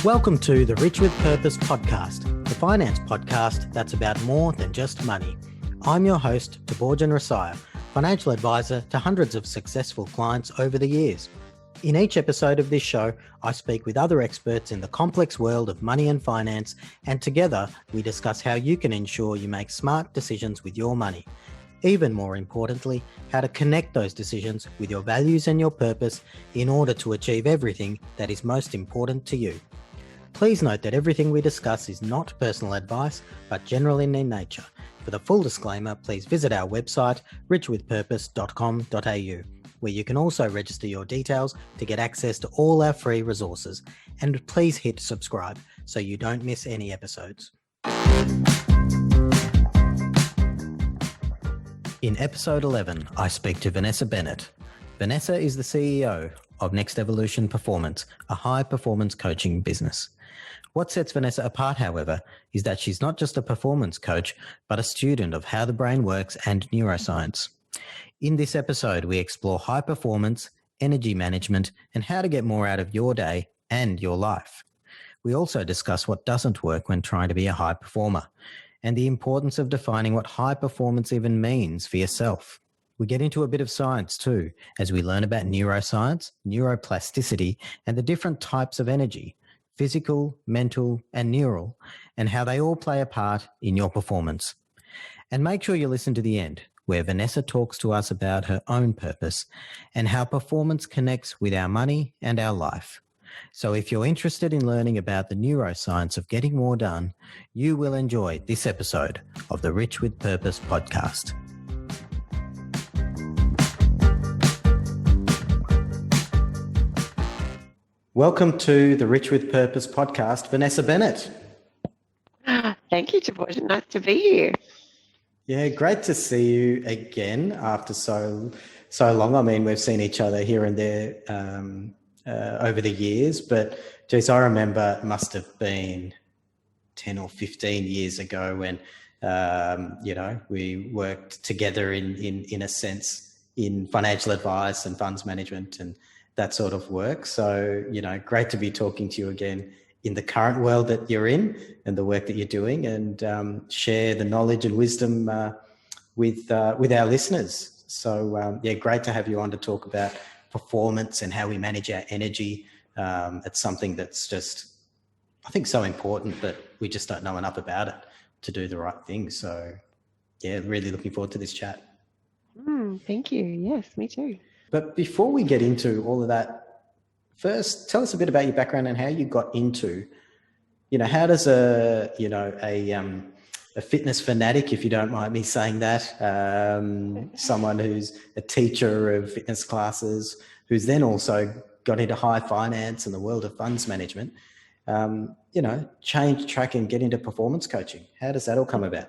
Welcome to the Rich with Purpose podcast, the finance podcast that's about more than just money. I'm your host, Thabojan Rasiah, financial advisor to hundreds of successful clients over the years. In each episode of this show, I speak with other experts in the complex world of money and finance, and together we discuss how you can ensure you make smart decisions with your money. Even more importantly, how to connect those decisions with your values and your purpose in order to achieve everything that is most important to you. Please note that everything we discuss is not personal advice, but general in nature. For the full disclaimer, please visit our website, richwithpurpose.com.au, where you can also register your details to get access to all our free resources. And please hit subscribe so you don't miss any episodes. In episode 11, I speak to Vanessa Bennett. Vanessa is the CEO of Next Evolution Performance, a high-performance coaching business. What sets Vanessa apart, however, is that she's not just a performance coach, but a student of how the brain works and neuroscience. In this episode, we explore high performance, energy management, and how to get more out of your day and your life. We also discuss what doesn't work when trying to be a high performer, and the importance of defining what high performance even means for yourself. We get into a bit of science too, as we learn about neuroscience, neuroplasticity, and the different types of energy, physical, mental, and neural, and how they all play a part in your performance. And make sure you listen to the end, where Vanessa talks to us about her own purpose and how performance connects with our money and our life. So if you're interested in learning about the neuroscience of getting more done, you will enjoy this episode of the Rich with Purpose podcast. Welcome to the Rich with Purpose podcast, Vanessa Bennett. Thank you, Thabojan. Nice to be here. Yeah, great to see you again after so long. I mean, we've seen each other here and there over the years, but geez, I remember it must have been 10 or 15 years ago when we worked together in a sense in financial advice and funds management and that sort of work. So, great to be talking to you again in the current world that you're in and the work that you're doing, and share the knowledge and wisdom with our listeners. So, great to have you on to talk about performance and how we manage our energy. It's something that's just, I think, so important, but we just don't know enough about it to do the right thing. So, really looking forward to this chat. Thank you. Yes, me too. But before we get into all of that, first, tell us a bit about your background and how you got into, how does a fitness fanatic, if you don't mind me saying that, someone who's a teacher of fitness classes, who's then also got into high finance and the world of funds management, change track and get into performance coaching? How does that all come about?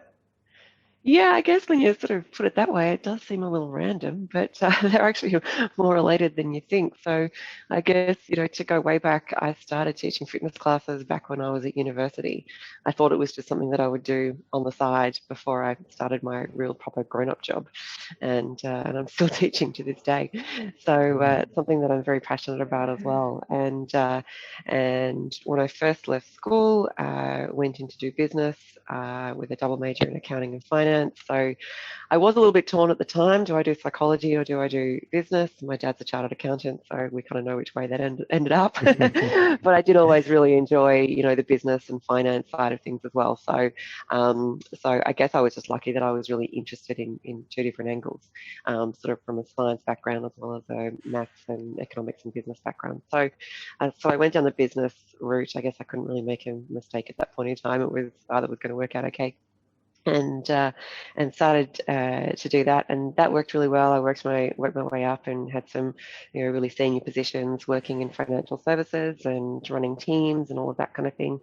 Yeah, I guess when you sort of put it that way, it does seem a little random, but they're actually more related than you think. So I guess, to go way back, I started teaching fitness classes back when I was at university. I thought it was just something that I would do on the side before I started my real proper grown-up job. And I'm still teaching to this day. So it's something that I'm very passionate about as well. And when I first left school, I went in to do business with a double major in accounting and finance. So I was a little bit torn at the time. Do I do psychology or do I do business? My dad's a chartered accountant, so we kind of know which way that ended up. But I did always really enjoy, the business and finance side of things as well. So I guess I was just lucky that I was really interested in two different angles, sort of from a science background as well as a maths and economics and business background. So I went down the business route. I guess I couldn't really make a mistake at that point in time. It was either was going to work out okay. And started to do that, and that worked really well. I worked my way up and had some, really senior positions working in financial services and running teams and all of that kind of thing.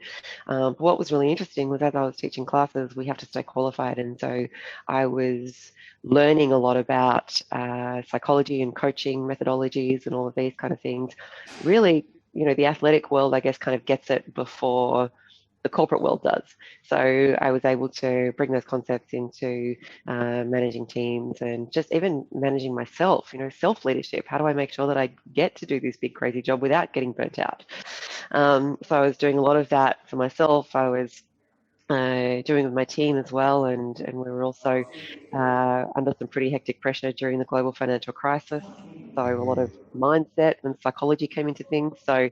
But what was really interesting was as I was teaching classes, we have to stay qualified, and so I was learning a lot about psychology and coaching methodologies and all of these kind of things. Really, the athletic world, I guess, kind of gets it before the corporate world does. So I was able to bring those concepts into managing teams and just even managing myself, self-leadership. How do I make sure that I get to do this big, crazy job without getting burnt out? So I was doing a lot of that for myself. I was doing with my team as well, and we were also under some pretty hectic pressure during the global financial crisis. So a lot of mindset and psychology came into things. So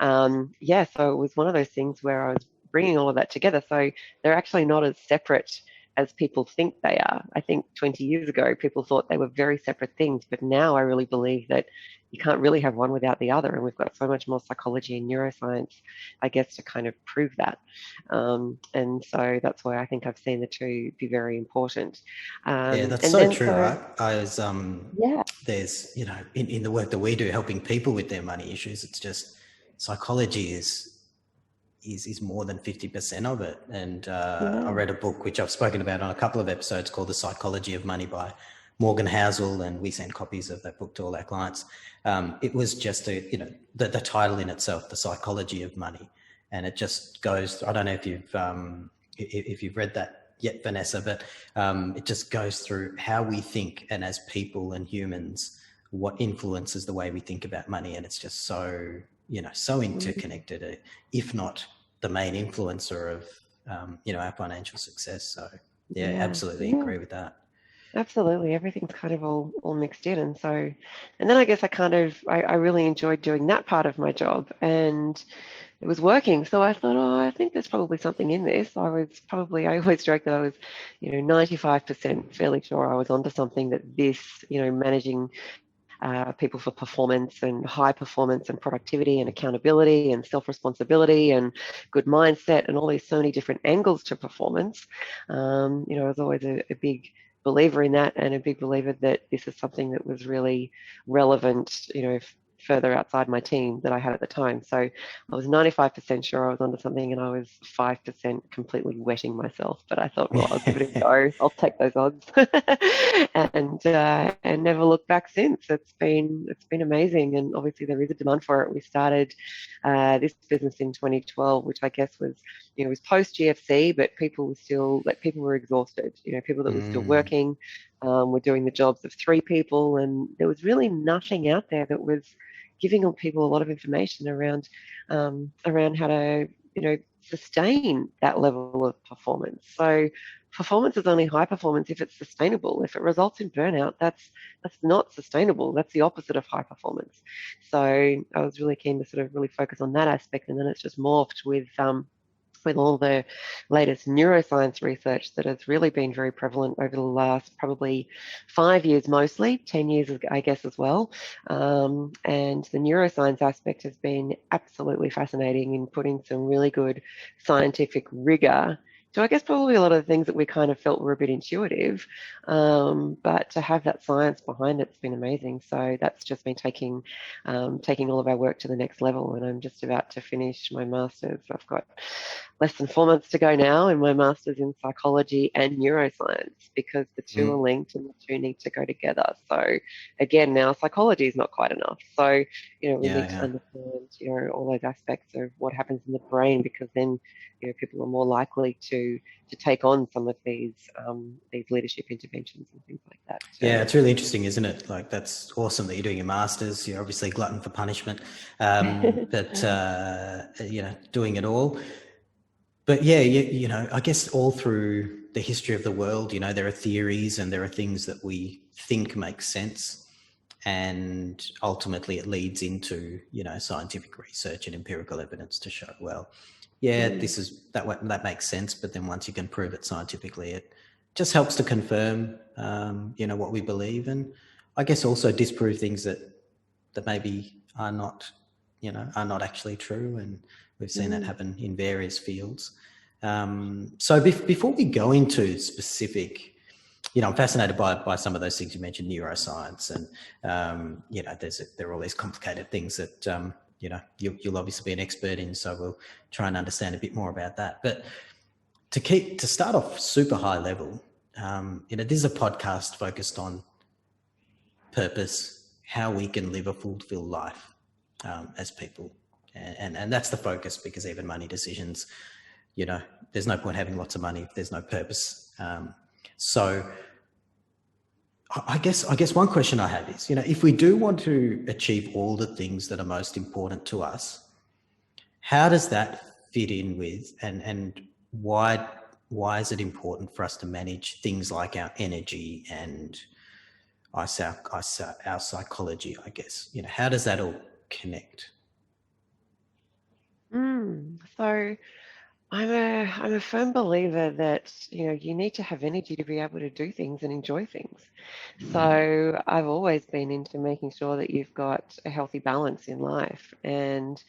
so it was one of those things where I was bringing all of that together. So they're actually not as separate as people think they are. I think 20 years ago, people thought they were very separate things, but now I really believe that you can't really have one without the other. And we've got so much more psychology and neuroscience, I guess, to kind of prove that. And so that's why I think I've seen the two be very important. Yeah, that's And so then, true, right? I was, yeah, there's, in the work that we do, helping people with their money issues, it's just psychology is more than 50% of it. And I read a book, which I've spoken about on a couple of episodes, called The Psychology of Money by Morgan Housel, and we send copies of that book to all our clients. It was just the title in itself, The Psychology of Money. And it just goes, I don't know if you've read that yet, Vanessa, but it just goes through how we think, and as people and humans, what influences the way we think about money. And it's just so, so interconnected, if not the main influencer of, our financial success. So yeah, absolutely agree with that. Absolutely. Everything's kind of all mixed in. And then I guess I really enjoyed doing that part of my job, and it was working. So I thought, I think there's probably something in this. I always joke that I was, 95% fairly sure I was onto something, that this, managing people for performance and high performance and productivity and accountability and self-responsibility and good mindset and all these so many different angles to performance. I was always a big believer in that, and a big believer that this is something that was really relevant, further outside my team that I had at the time. So I was 95% sure I was onto something, and I was 5% completely wetting myself. But I thought, well, I'll give it a go. I'll take those odds, and never looked back since. It's been amazing, and obviously there is a demand for it. We started this business in 2012, which I guess was was post GFC, but people were exhausted. People that were still working. We're doing the jobs of 3 people, and there was really nothing out there that was giving people a lot of information around how to sustain that level of performance. So performance is only high performance if it's sustainable. If it results in burnout, that's not sustainable. That's the opposite of high performance. So I was really keen to sort of really focus on that aspect, and then it's just morphed with all the latest neuroscience research that has really been very prevalent over the last probably 5 years, mostly 10 years, I guess, as well. And the neuroscience aspect has been absolutely fascinating in putting some really good scientific rigor. So I guess probably a lot of the things that we kind of felt were a bit intuitive, but to have that science behind it's been amazing. So that's just been taking all of our work to the next level, and I'm just about to finish my master's. I've got less than 4 months to go now in my master's in psychology and neuroscience, because the two are linked and the two need to go together. So again, now psychology is not quite enough. So we need to understand all those aspects of what happens in the brain, because then people are more likely to take on some of these leadership interventions and things like that. Yeah, it's really interesting, isn't it? Like, that's awesome that you're doing your masters. You're obviously a glutton for punishment, but doing it all. But yeah, I guess all through the history of the world, there are theories and there are things that we think make sense, and ultimately it leads into scientific research and empirical evidence to show, well, yeah, this is that makes sense. But then once you can prove it scientifically, it just helps to confirm, what we believe, and I guess also disprove things that maybe are not actually true. And we've seen that happen in various fields. So before we go into specific, I'm fascinated by some of those things you mentioned, neuroscience, and there are all these complicated things that you'll obviously be an expert in. So we'll try and understand a bit more about that. But to start off super high level, this is a podcast focused on purpose, how we can live a fulfilled life as people, and that's the focus, because even money decisions, there's no point having lots of money if there's no purpose. So I guess one question I have is, if we do want to achieve all the things that are most important to us, how does that fit in with, and why is it important for us to manage things like our energy and our psychology, I guess? How does that all connect? So I'm a firm believer that you need to have energy to be able to do things and enjoy things. So I've always been into making sure that you've got a healthy balance in life, and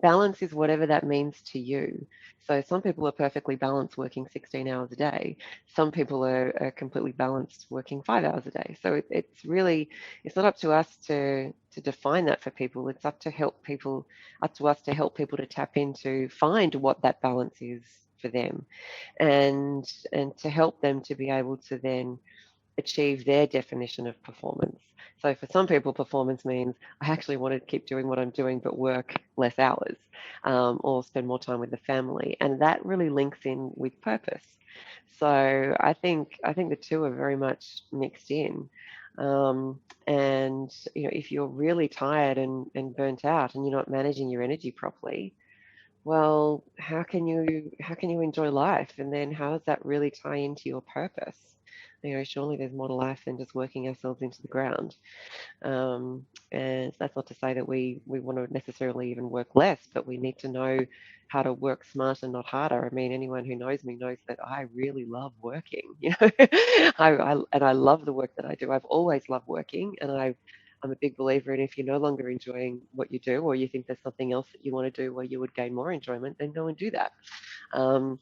balance is whatever that means to you. So some people are perfectly balanced working 16 hours a day. Some people are completely balanced working 5 hours a day. So it's not up to us to define that for people. It's up to us to help people to tap into, find what that balance is for them, and to help them to be able to then achieve their definition of performance. So for some people, performance means I actually want to keep doing what I'm doing, but work less hours, or spend more time with the family, and that really links in with purpose. So I think the two are very much mixed in. And if you're really tired and burnt out and you're not managing your energy properly, well, how can you enjoy life? And then how does that really tie into your purpose? Surely there's more to life than just working ourselves into the ground. And that's not to say that we want to necessarily even work less, but we need to know how to work smarter, not harder. I mean, anyone who knows me knows that I really love working. I love the work that I do. I've always loved working, and I'm a big believer in, if you're no longer enjoying what you do, or you think there's something else that you want to do where you would gain more enjoyment, then go and do that. Um,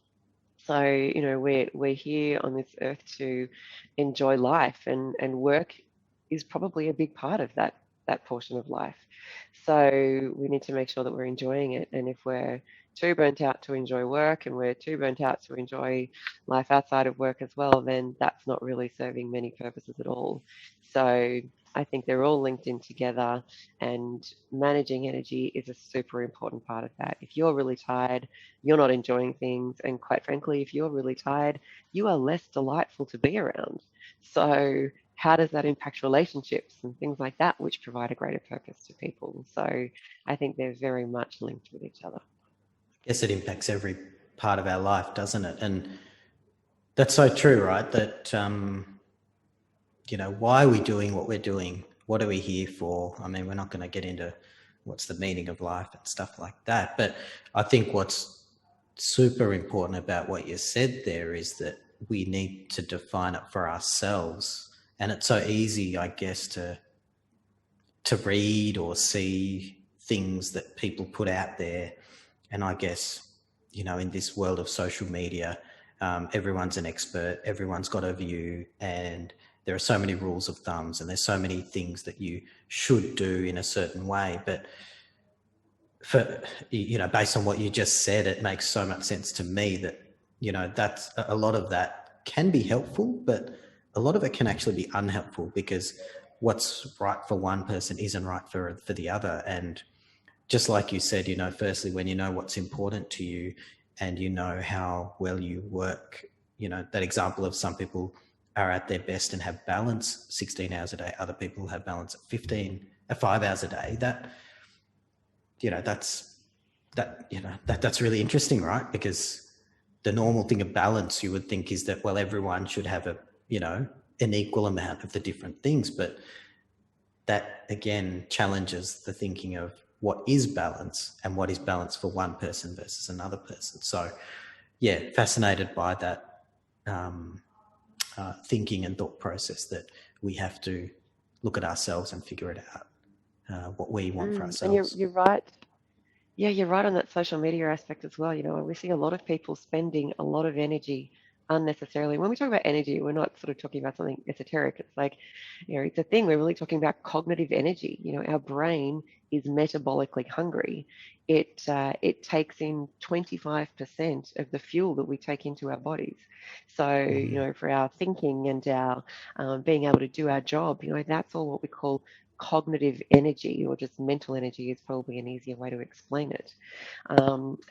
so, we're here on this earth to enjoy life, and work is probably a big part of that portion of life. So we need to make sure that we're enjoying it. And if we're too burnt out to enjoy work, and we're too burnt out to enjoy life outside of work as well, then that's not really serving many purposes at all. So I think they're all linked in together, and managing energy is a super important part of that. If you're really tired, you're not enjoying things. And quite frankly, if you're really tired, you are less delightful to be around. So how does that impact relationships and things like that, which provide a greater purpose to people? So I think they're very much linked with each other. I guess it impacts every part of our life, doesn't it? And that's so true, right? That, why are we doing what we're doing? What are we here for? I mean, we're not going to get into what's the meaning of life and stuff like that. But I think what's super important about what you said there is that we need to define it for ourselves. And it's so easy, I guess, to read or see things that people put out there. And I guess, in this world of social media, everyone's an expert, everyone's got a view, and there are so many rules of thumbs, and there's so many things that you should do in a certain way. But based on what you just said, it makes so much sense to me that, that's a lot of that can be helpful, but a lot of it can actually be unhelpful, because what's right for one person isn't right for the other. And just like you said, firstly, when you know what's important to you and you know how well you work, that example of some people are at their best and have balance 16 hours a day, other people have balance at 5 hours a day, that's really interesting, right? Because the normal thing of balance, you would think, is that, well, everyone should have an equal amount of the different things. But that again challenges the thinking of what is balance and what is balance for one person versus another person. So yeah, fascinated by that thinking and thought process, that we have to look at ourselves and figure it out, what we want for And ourselves. you're right. Yeah, you're right on that social media aspect as well. We see a lot of people spending a lot of energy unnecessarily. When we talk about energy, we're not sort of talking about something esoteric. It's like, it's a thing. We're really talking about cognitive energy. Our brain is metabolically hungry. It takes in 25% of the fuel that we take into our bodies. So, for our thinking and our being able to do our job, that's all what we call cognitive energy, or just mental energy is probably an easier way to explain it.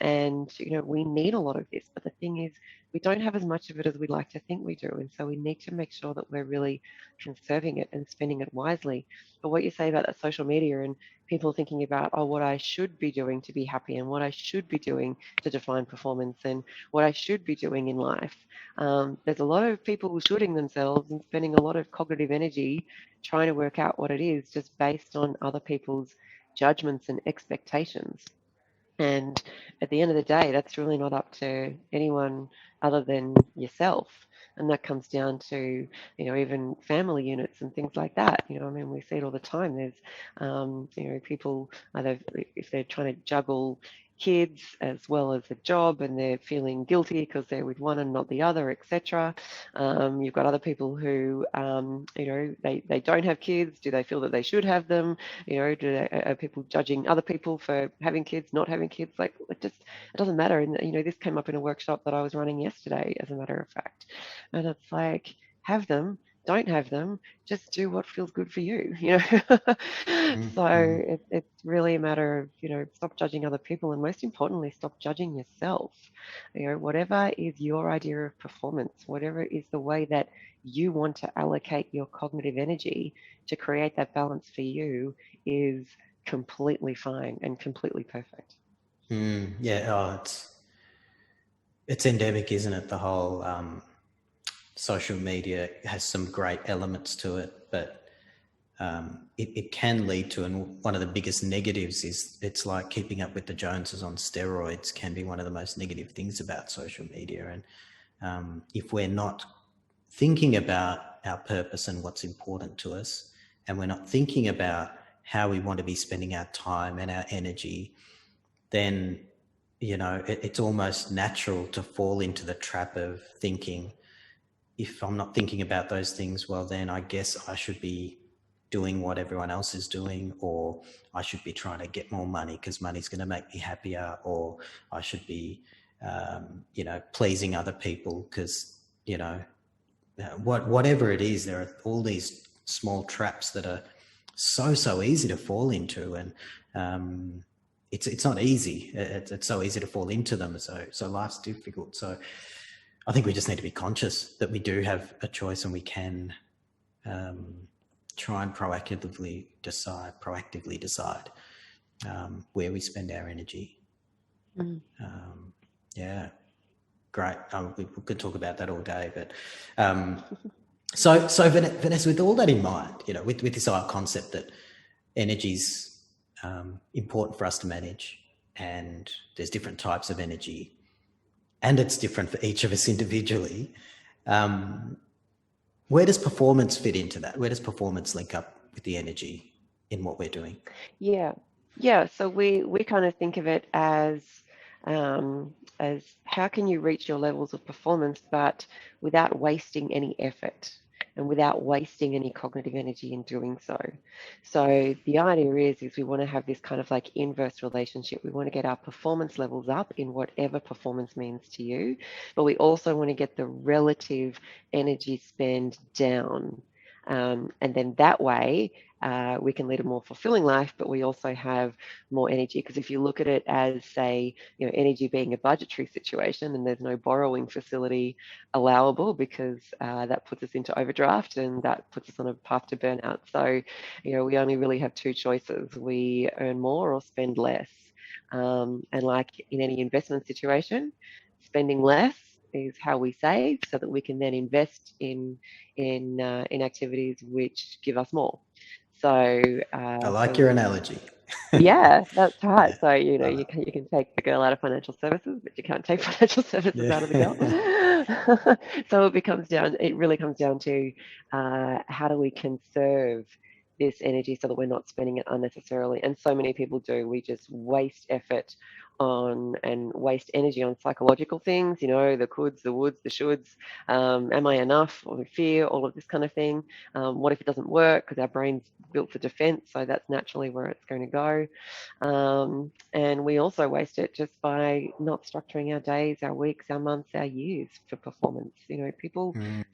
And, we need a lot of this, but the thing is, we don't have as much of it as we'd like to think we do. And so we need to make sure that we're really conserving it and spending it wisely. But what you say about that social media and people thinking about, oh, what I should be doing to be happy and what I should be doing to define performance and what I should be doing in life. There's a lot of people shooting themselves and spending a lot of cognitive energy trying to work out what it is just based on other people's judgments and expectations. And at the end of the day, that's really not up to anyone other than yourself. And that comes down to, even family units and things like that. I mean, we see it all the time. There's, people either if they're trying to juggle kids as well as a job and they're feeling guilty because they're with one and not the other, etc. You've got other people who, they don't have kids. Do they feel that they should have them? Are people judging other people for having kids, not having kids? Like, it doesn't matter. And, this came up in a workshop that I was running yesterday, as a matter of fact. And it's like, have them, don't have them, just do what feels good for you, So it's really a matter of, stop judging other people and most importantly, stop judging yourself. Whatever is your idea of performance, whatever is the way that you want to allocate your cognitive energy to create that balance for you is completely fine and completely perfect. It's endemic, isn't it? The whole social media has some great elements to it, but it can lead to, and one of the biggest negatives is it's like keeping up with the Joneses on steroids can be one of the most negative things about social media. And if we're not thinking about our purpose and what's important to us, and we're not thinking about how we want to be spending our time and our energy, then, it's almost natural to fall into the trap of thinking, if I'm not thinking about those things, well, then I guess I should be doing what everyone else is doing, or I should be trying to get more money because money's going to make me happier, or I should be, pleasing other people because, whatever it is, there are all these small traps that are so easy to fall into. And it's not easy. It's so easy to fall into them. So life's difficult. So I think we just need to be conscious that we do have a choice and we can try and proactively decide where we spend our energy. Great. We could talk about that all day, but so Vanessa, with all that in mind, with this whole concept that energy's important for us to manage, and there's different types of energy, and it's different for each of us individually. Where does performance fit into that? Where does performance link up with the energy in what we're doing? Yeah. So we kind of think of it as how can you reach your levels of performance, but without wasting any effort and without wasting any cognitive energy in doing so. So the idea is we want to have this kind of like inverse relationship. We want to get our performance levels up in whatever performance means to you, but we also want to get the relative energy spend down. And then that way, we can lead a more fulfilling life, but we also have more energy. Because if you look at it as, say, energy being a budgetary situation, and there's no borrowing facility allowable because that puts us into overdraft and that puts us on a path to burnout. So, we only really have two choices: we earn more or spend less. And like in any investment situation, spending less is how we save, so that we can then invest in activities which give us more. So I like your analogy. yeah, that's right. Yeah, So you can take the girl out of financial services, but you can't take financial services out of the girl. So it really comes down to how do we conserve this energy so that we're not spending it unnecessarily. And so many people do. We just waste effort on and waste energy on psychological things, the coulds, the woulds, the shoulds. Am I enough? Or fear, all of this kind of thing. What if it doesn't work? Because our brain's built for defense, so that's naturally where it's going to go. And we also waste it just by not structuring our days, our weeks, our months, our years for performance. So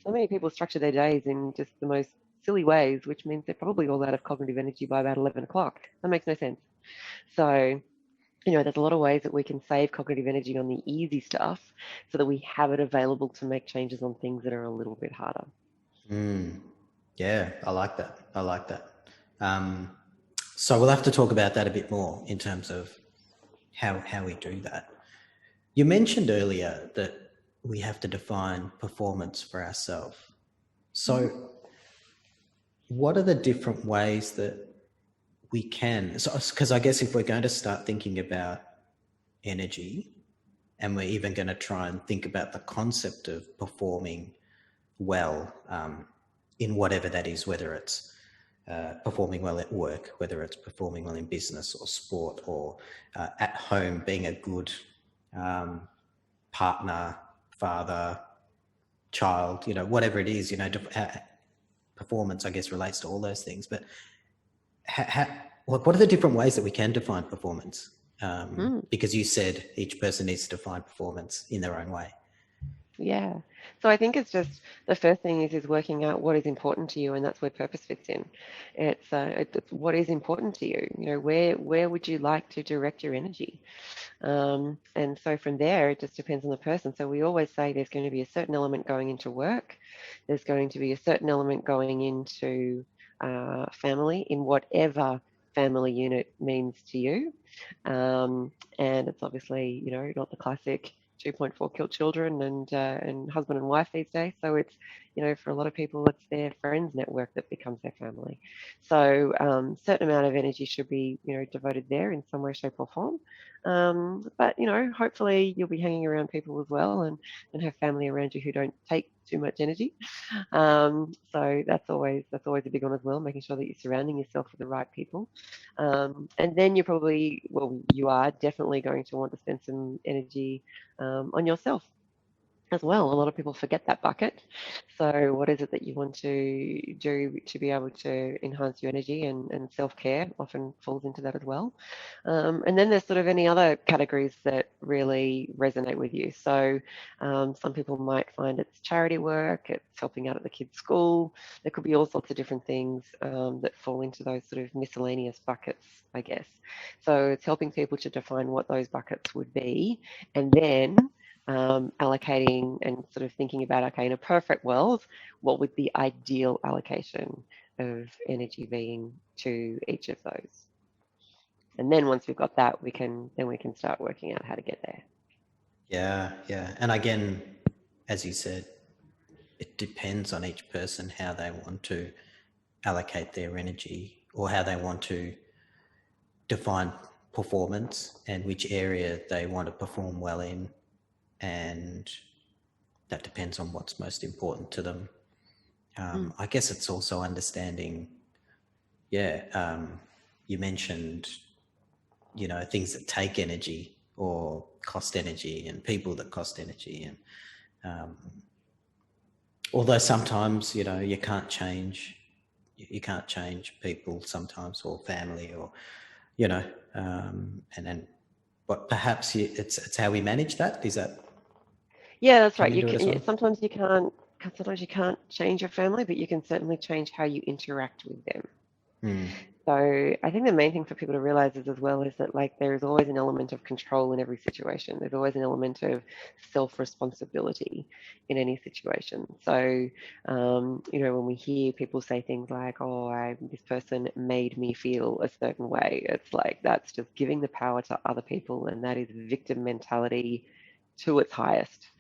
many people structure their days in just the most silly ways, which means they're probably all out of cognitive energy by about 11 o'clock. That makes no sense. So, there's a lot of ways that we can save cognitive energy on the easy stuff so that we have it available to make changes on things that are a little bit harder. Yeah, I like that. So we'll have to talk about that a bit more in terms of how we do that. You mentioned earlier that we have to define performance for ourselves. So what are the different ways that we can? So, because I guess if we're going to start thinking about energy, and we're even going to try and think about the concept of performing well in whatever that is, whether it's performing well at work, whether it's performing well in business or sport, or at home, being a good partner, father, child, whatever it is, performance, I guess, relates to all those things. But what are the different ways that we can define performance? Because you said each person needs to define performance in their own way. Yeah. So I think it's just the first thing is working out what is important to you, and that's where purpose fits in. It's what is important to you. Where would you like to direct your energy? And so from there, it just depends on the person. So we always say there's going to be a certain element going into work. There's going to be a certain element going into family, in whatever family unit means to you. And it's obviously, not the classic 2.4 kill children and husband and wife these days. So it's, for a lot of people, it's their friends network that becomes their family. So certain amount of energy should be, devoted there in some way, shape or form. But, hopefully you'll be hanging around people as well and have family around you who don't take too much energy. So that's always a big one as well, making sure that you're surrounding yourself with the right people. And then you are definitely going to want to spend some energy on yourself as well. A lot of people forget that bucket. So what is it that you want to do to be able to enhance your energy, and self-care often falls into that as well. And then there's sort of any other categories that really resonate with you. So some people might find it's charity work, it's helping out at the kids' school. There could be all sorts of different things that fall into those sort of miscellaneous buckets, I guess. So it's helping people to define what those buckets would be, and then allocating and sort of thinking about, okay, in a perfect world, what would the ideal allocation of energy being to each of those? And then once we've got that, we can start working out how to get there. Yeah. And again, as you said, it depends on each person how they want to allocate their energy, or how they want to define performance and which area they want to perform well in. And that depends on what's most important to them. I guess it's also understanding, you mentioned, things that take energy or cost energy, and people that cost energy. And although sometimes, you can't change people sometimes, or family, or, and then, but perhaps it's how we manage that. Is that? Yeah, that's right. You do it as well? Sometimes you can't change your family, but you can certainly change how you interact with them. So I think the main thing for people to realize is as well is that, like, there is always an element of control in every situation. There's always an element of self-responsibility in any situation. So, when we hear people say things like, oh, this person made me feel a certain way, it's like, that's just giving the power to other people. And that is victim mentality to its highest.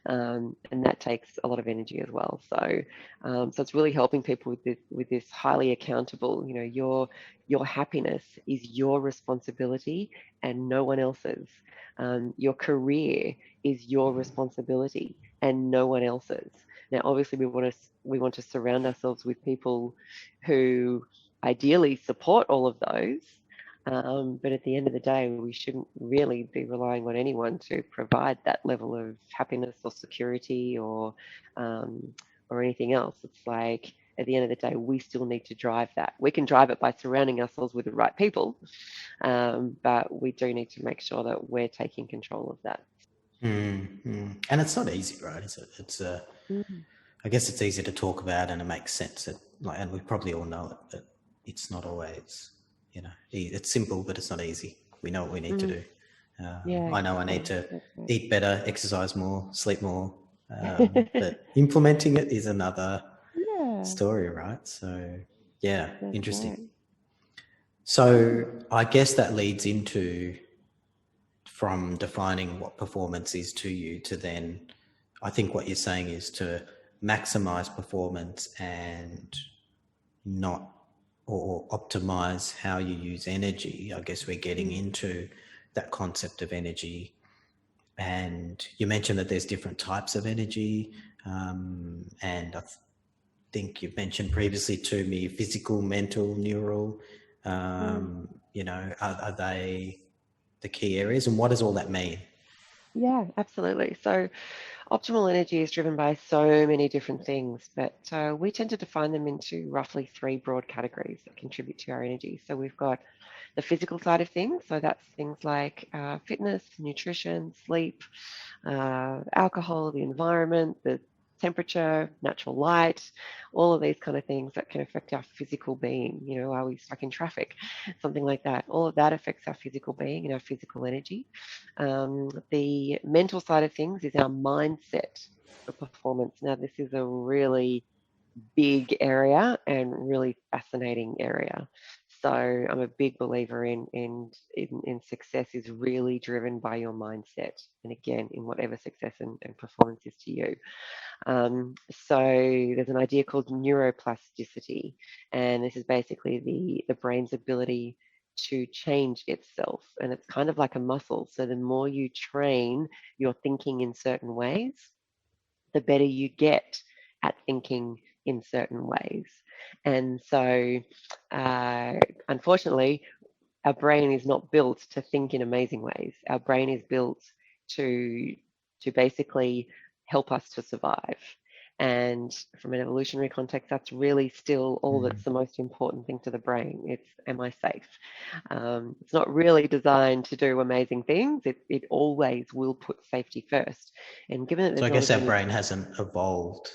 And that takes a lot of energy as well. So, so it's really helping people with this highly accountable. Your happiness is your responsibility and no one else's. Your career is your responsibility and no one else's. Now, obviously, we want to surround ourselves with people who ideally support all of those. But at the end of the day, we shouldn't really be relying on anyone to provide that level of happiness or security or anything else. It's like, at the end of the day, we still need to drive that. We can drive it by surrounding ourselves with the right people, but we do need to make sure that we're taking control of that. And it's not easy, right? It's I guess it's easy to talk about, and it makes sense that like, and we probably all know it, but it's not always, it's simple, but it's not easy. We know what we need to do. Yeah, I know I need exactly. to That's right. eat better, exercise more, sleep more, but implementing it is another Yeah, story, right? So, yeah, that's interesting. right. So, I guess that leads into from defining what performance is to you to then, I think what you're saying is to maximize performance and not or optimize how you use energy. I guess we're getting into that concept of energy. And you mentioned that there's different types of energy. And I think you've mentioned previously to me physical, mental, neural. Are they the key areas? And what does all that mean? Yeah, absolutely. So optimal energy is driven by so many different things, but we tend to define them into roughly three broad categories that contribute to our energy. So we've got the physical side of things. So that's things like fitness, nutrition, sleep, alcohol, the environment, the temperature, natural light, all of these kind of things that can affect our physical being. Are we stuck in traffic? Something like that. All of that affects our physical being and our physical energy. The mental side of things is our mindset for performance. Now, this is a really big area and really fascinating area. So I'm a big believer in success is really driven by your mindset. And again, in whatever success and performance is to you. So there's an idea called neuroplasticity, and this is basically the brain's ability to change itself. And it's kind of like a muscle. So the more you train your thinking in certain ways, the better you get at thinking in certain ways. And so, uh, unfortunately, our brain is not built to think in amazing ways. Our brain is built to basically help us to survive. And from an evolutionary context, that's really still all that's the most important thing to the brain. It's, am I safe? It's not really designed to do amazing things. It always will put safety first. And given that So there's I not guess as our many, brain hasn't evolved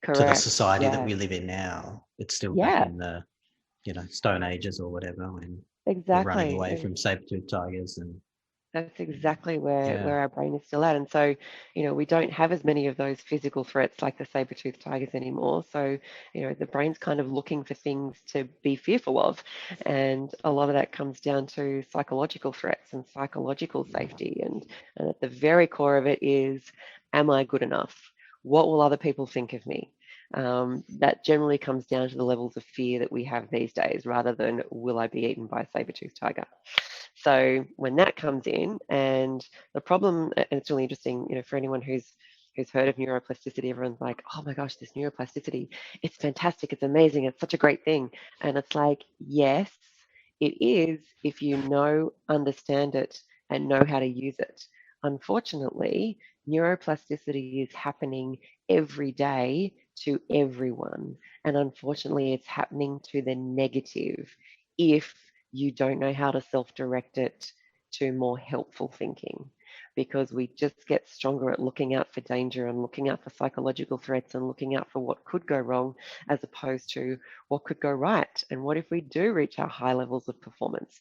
to the correct, society that yeah, we live in now. It's still back yeah, in the, Stone Ages or whatever, when we're running exactly. away from saber-toothed tigers and That's exactly where, yeah. where our brain is still at. And so, we don't have as many of those physical threats like the saber-toothed tigers anymore. So, the brain's kind of looking for things to be fearful of. And a lot of that comes down to psychological threats and psychological safety. And at the very core of it is, am I good enough? What will other people think of me? That generally comes down to the levels of fear that we have these days rather than will I be eaten by a saber-toothed tiger? So when that comes in, and the problem, and it's really interesting, for anyone who's heard of neuroplasticity, everyone's like, oh my gosh, this neuroplasticity, it's fantastic, it's amazing, it's such a great thing. And it's like, yes, it is if you know, understand it, and know how to use it. Unfortunately, neuroplasticity is happening every day to everyone. And unfortunately, it's happening to the negative if you don't know how to self direct it to more helpful thinking, because we just get stronger at looking out for danger and looking out for psychologigical threats and looking out for what could go wrong as opposed to what could go right. And what if we do reach our high levels of performance?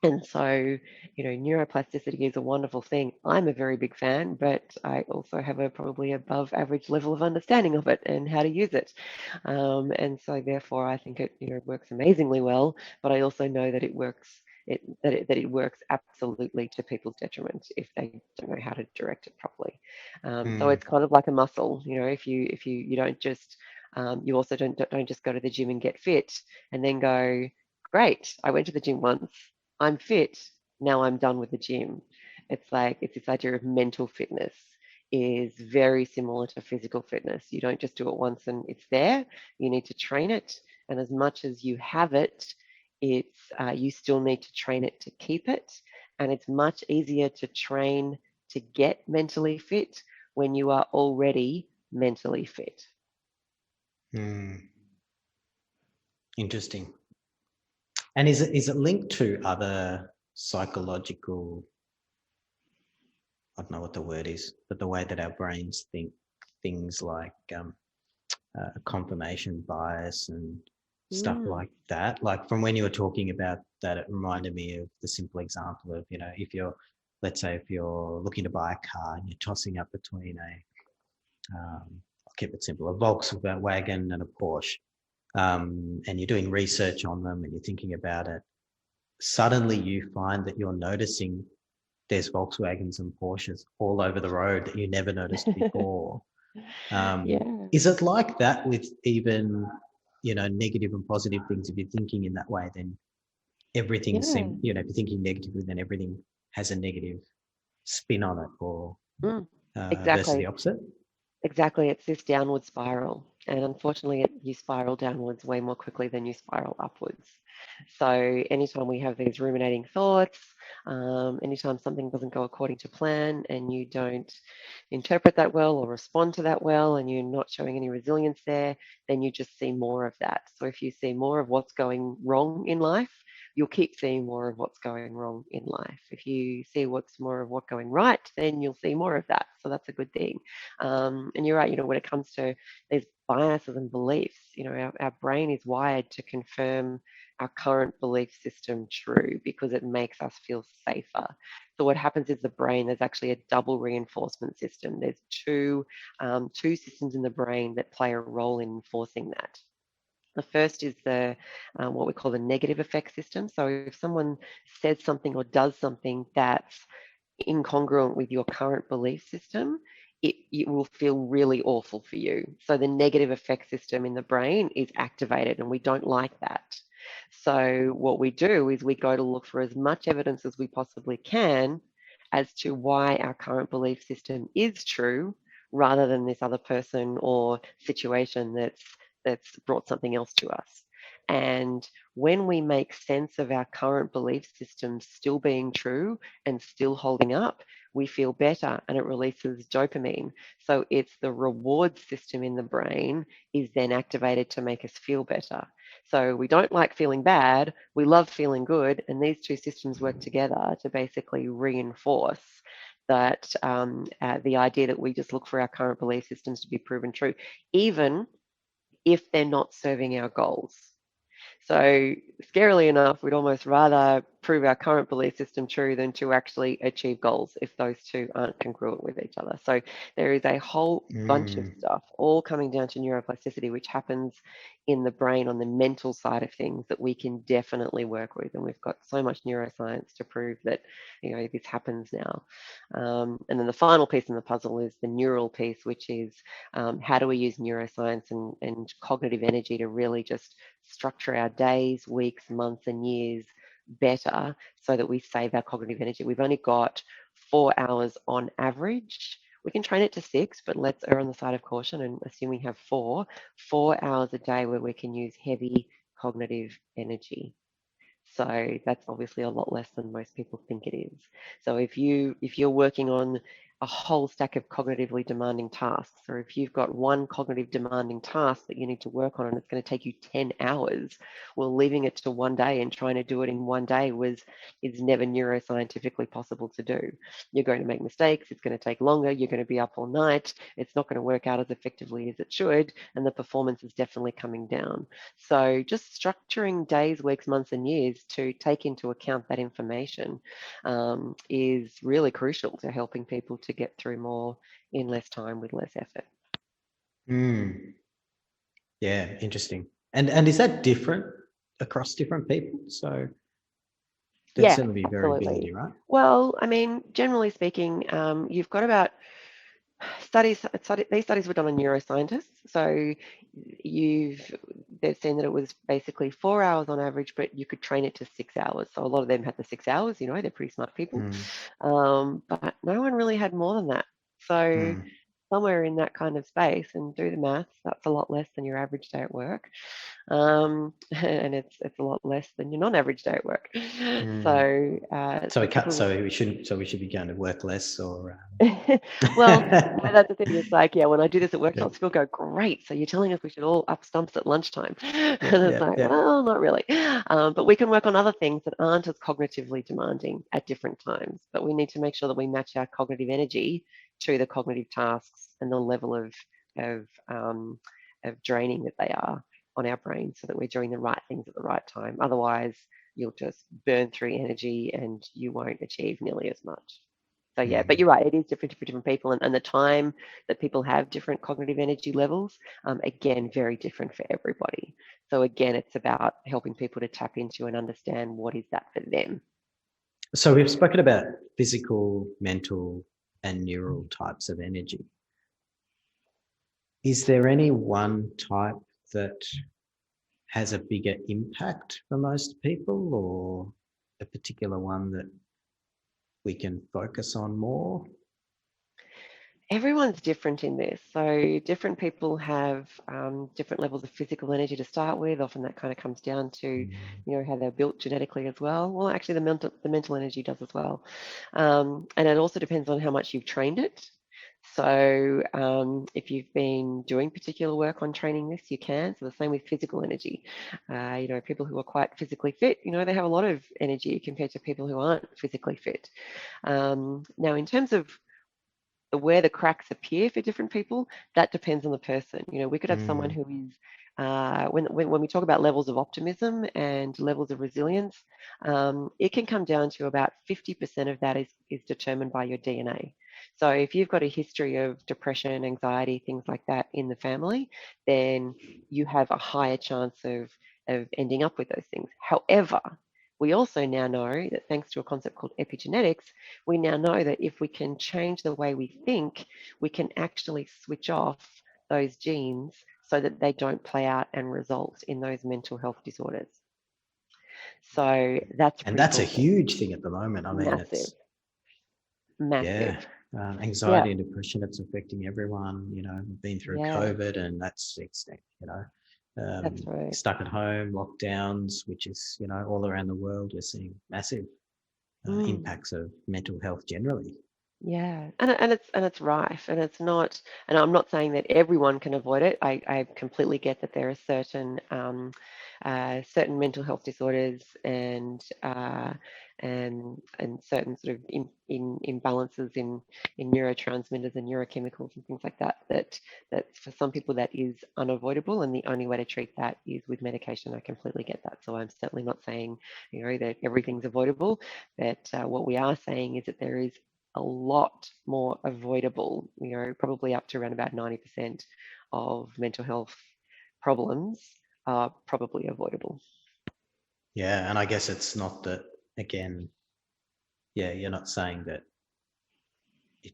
And so, neuroplasticity is a wonderful thing. I'm a very big fan, but I also have a probably above average level of understanding of it and how to use it. And so, therefore, I think it, works amazingly well. But I also know that it works. That it works absolutely to people's detriment if they don't know how to direct it properly. So Mm. it's kind of like a muscle. If you don't just you also don't just go to the gym and get fit and then go, great, I went to the gym once, I'm fit, now I'm done with the gym. It's this idea of mental fitness is very similar to physical fitness. You don't just do it once and it's there. You need to train it, and as much as you have it, it's you still need to train it to keep it. And it's much easier to train to get mentally fit when you are already mentally fit. Mm. Interesting. And is it linked to other psychological, I don't know what the word is, but the way that our brains think things like confirmation bias and stuff Mm. like that. Like from when you were talking about that, it reminded me of the simple example of, if you're, let's say, if you're looking to buy a car and you're tossing up between I'll keep it simple, a Volkswagen and a Porsche, and you're doing research on them and you're thinking about it, suddenly you find that you're noticing there's Volkswagens and Porsches all over the road that you never noticed before. Yeah. Is it like that with even, negative and positive things? If you're thinking in that way, then everything Yeah. seems, if you're thinking negatively, then everything has a negative spin on it, or Mm. versus the Exactly. opposite. Exactly. It's this downward spiral. And unfortunately, you spiral downwards way more quickly than you spiral upwards. So, anytime we have these ruminating thoughts, anytime something doesn't go according to plan and you don't interpret that well or respond to that well, and you're not showing any resilience there, then you just see more of that. So, if you see more of what's going wrong in life, you'll keep seeing more of what's going wrong in life. If you see what's more of what's going right, then you'll see more of that. So that's a good thing. And you're right, when it comes to these biases and beliefs, our brain is wired to confirm our current belief system true because it makes us feel safer. So what happens is the brain, there's actually a double reinforcement system. There's two systems in the brain that play a role in enforcing that. The first is the what we call the negative effect system. So if someone says something or does something that's incongruent with your current belief system, it will feel really awful for you. So the negative effect system in the brain is activated, and we don't like that. So what we do is we go to look for as much evidence as we possibly can as to why our current belief system is true, rather than this other person or situation that's brought something else to us. And when we make sense of our current belief system still being true and still holding up, we feel better, and it releases dopamine. So it's the reward system in the brain is then activated to make us feel better. So we don't like feeling bad, we love feeling good, and these two systems work together to basically reinforce that the idea that we just look for our current belief systems to be proven true, even if they're not serving our goals. So, scarily enough, we'd almost rather prove our current belief system true than to actually achieve goals if those two aren't congruent with each other. So, there is a whole bunch of Mm. stuff all coming down to neuroplasticity, which happens in the brain on the mental side of things that we can definitely work with. And we've got so much neuroscience to prove that, this happens now. And then the final piece in the puzzle is the neural piece, which is how do we use neuroscience and cognitive energy to really just structure our days, weeks, months, and years better so that we save our cognitive energy. We've only got 4 hours on average. We can train it to 6, but let's err on the side of caution and assume we have 4 hours a day where we can use heavy cognitive energy. So that's obviously a lot less than most people think it is. So if you're working on a whole stack of cognitively demanding tasks, or if you've got one cognitive demanding task that you need to work on and it's going to take you 10 hours, well, leaving it to one day and trying to do it in one day is never neuroscientifically possible to do. You're going to make mistakes, it's going to take longer, you're going to be up all night, it's not going to work out as effectively as it should, and the performance is definitely coming down. So just structuring days, weeks, months, and years to take into account that information is really crucial to helping people to get through more in less time with less effort. Mm. Yeah, interesting. And is that different across different people? So there'd Yeah, certainly be absolutely. variability, right? Well, I mean, generally speaking, you've got about these studies were done on neuroscientists. So they've seen that it was basically 4 hours on average, but you could train it to 6 hours. So a lot of them had the 6 hours, they're pretty smart people. Mm. But no one really had more than that. So Mm. somewhere in that kind of space, and do the maths, that's a lot less than your average day at work. And it's a lot less than your non-average day at work. Mm. So So we so cut. people So we shouldn't. So we should be going to work less, or. well, that's the thing. It's like, yeah, when I do this at Yeah, workshops, people go, great. So you're telling us we should all up stumps at lunchtime. yeah, And it's yeah, like, yeah. well, not really. But we can work on other things that aren't as cognitively demanding at different times. But we need to make sure that we match our cognitive energy to the cognitive tasks and the level of of draining that they are on our brain, so that we're doing the right things at the right time. Otherwise, you'll just burn through energy and you won't achieve nearly as much. So yeah, but you're right, it is different for different people, and the time that people have different cognitive energy levels, again, very different for everybody. So again, it's about helping people to tap into and understand what is that for them. So we've spoken about physical, mental, and neural types of energy. Is there any one type that has a bigger impact for most people, or a particular one that we can focus on more? Everyone's different in this. So different people have different levels of physical energy to start with. Often that kind of comes down to, how they're built genetically as well. Well, actually, the mental energy does as well, and it also depends on how much you've trained it. So if you've been doing particular work on training this, you can. So the same with physical energy. People who are quite physically fit, they have a lot of energy compared to people who aren't physically fit. Now, in terms of where the cracks appear for different people, that depends on the person. We could have someone who is, when we talk about levels of optimism and levels of resilience, it can come down to about 50% of that is determined by your DNA. So if you've got a history of depression, anxiety, things like that in the family, then you have a higher chance of ending up with those things. However, we also now know that thanks to a concept called epigenetics, we now know that if we can change the way we think, we can actually switch off those genes so that they don't play out and result in those mental health disorders. So that's a huge thing at the moment. I mean, massive. it's massive. Yeah, anxiety and depression. It's affecting everyone. We've been through COVID, and that's that's right. Stuck at home, lockdowns, which is all around the world. We're seeing massive impacts of mental health generally. Yeah, and it's rife, and it's not. And I'm not saying that everyone can avoid it. I completely get that there are certain mental health disorders and certain sort of imbalances in neurotransmitters and neurochemicals and things like that. That for some people that is unavoidable, and the only way to treat that is with medication. I completely get that. So I'm certainly not saying that everything's avoidable. But what we are saying is that there is a lot more avoidable, probably up to around about 90% of mental health problems are probably avoidable. Yeah, and I guess it's not that, again, you're not saying that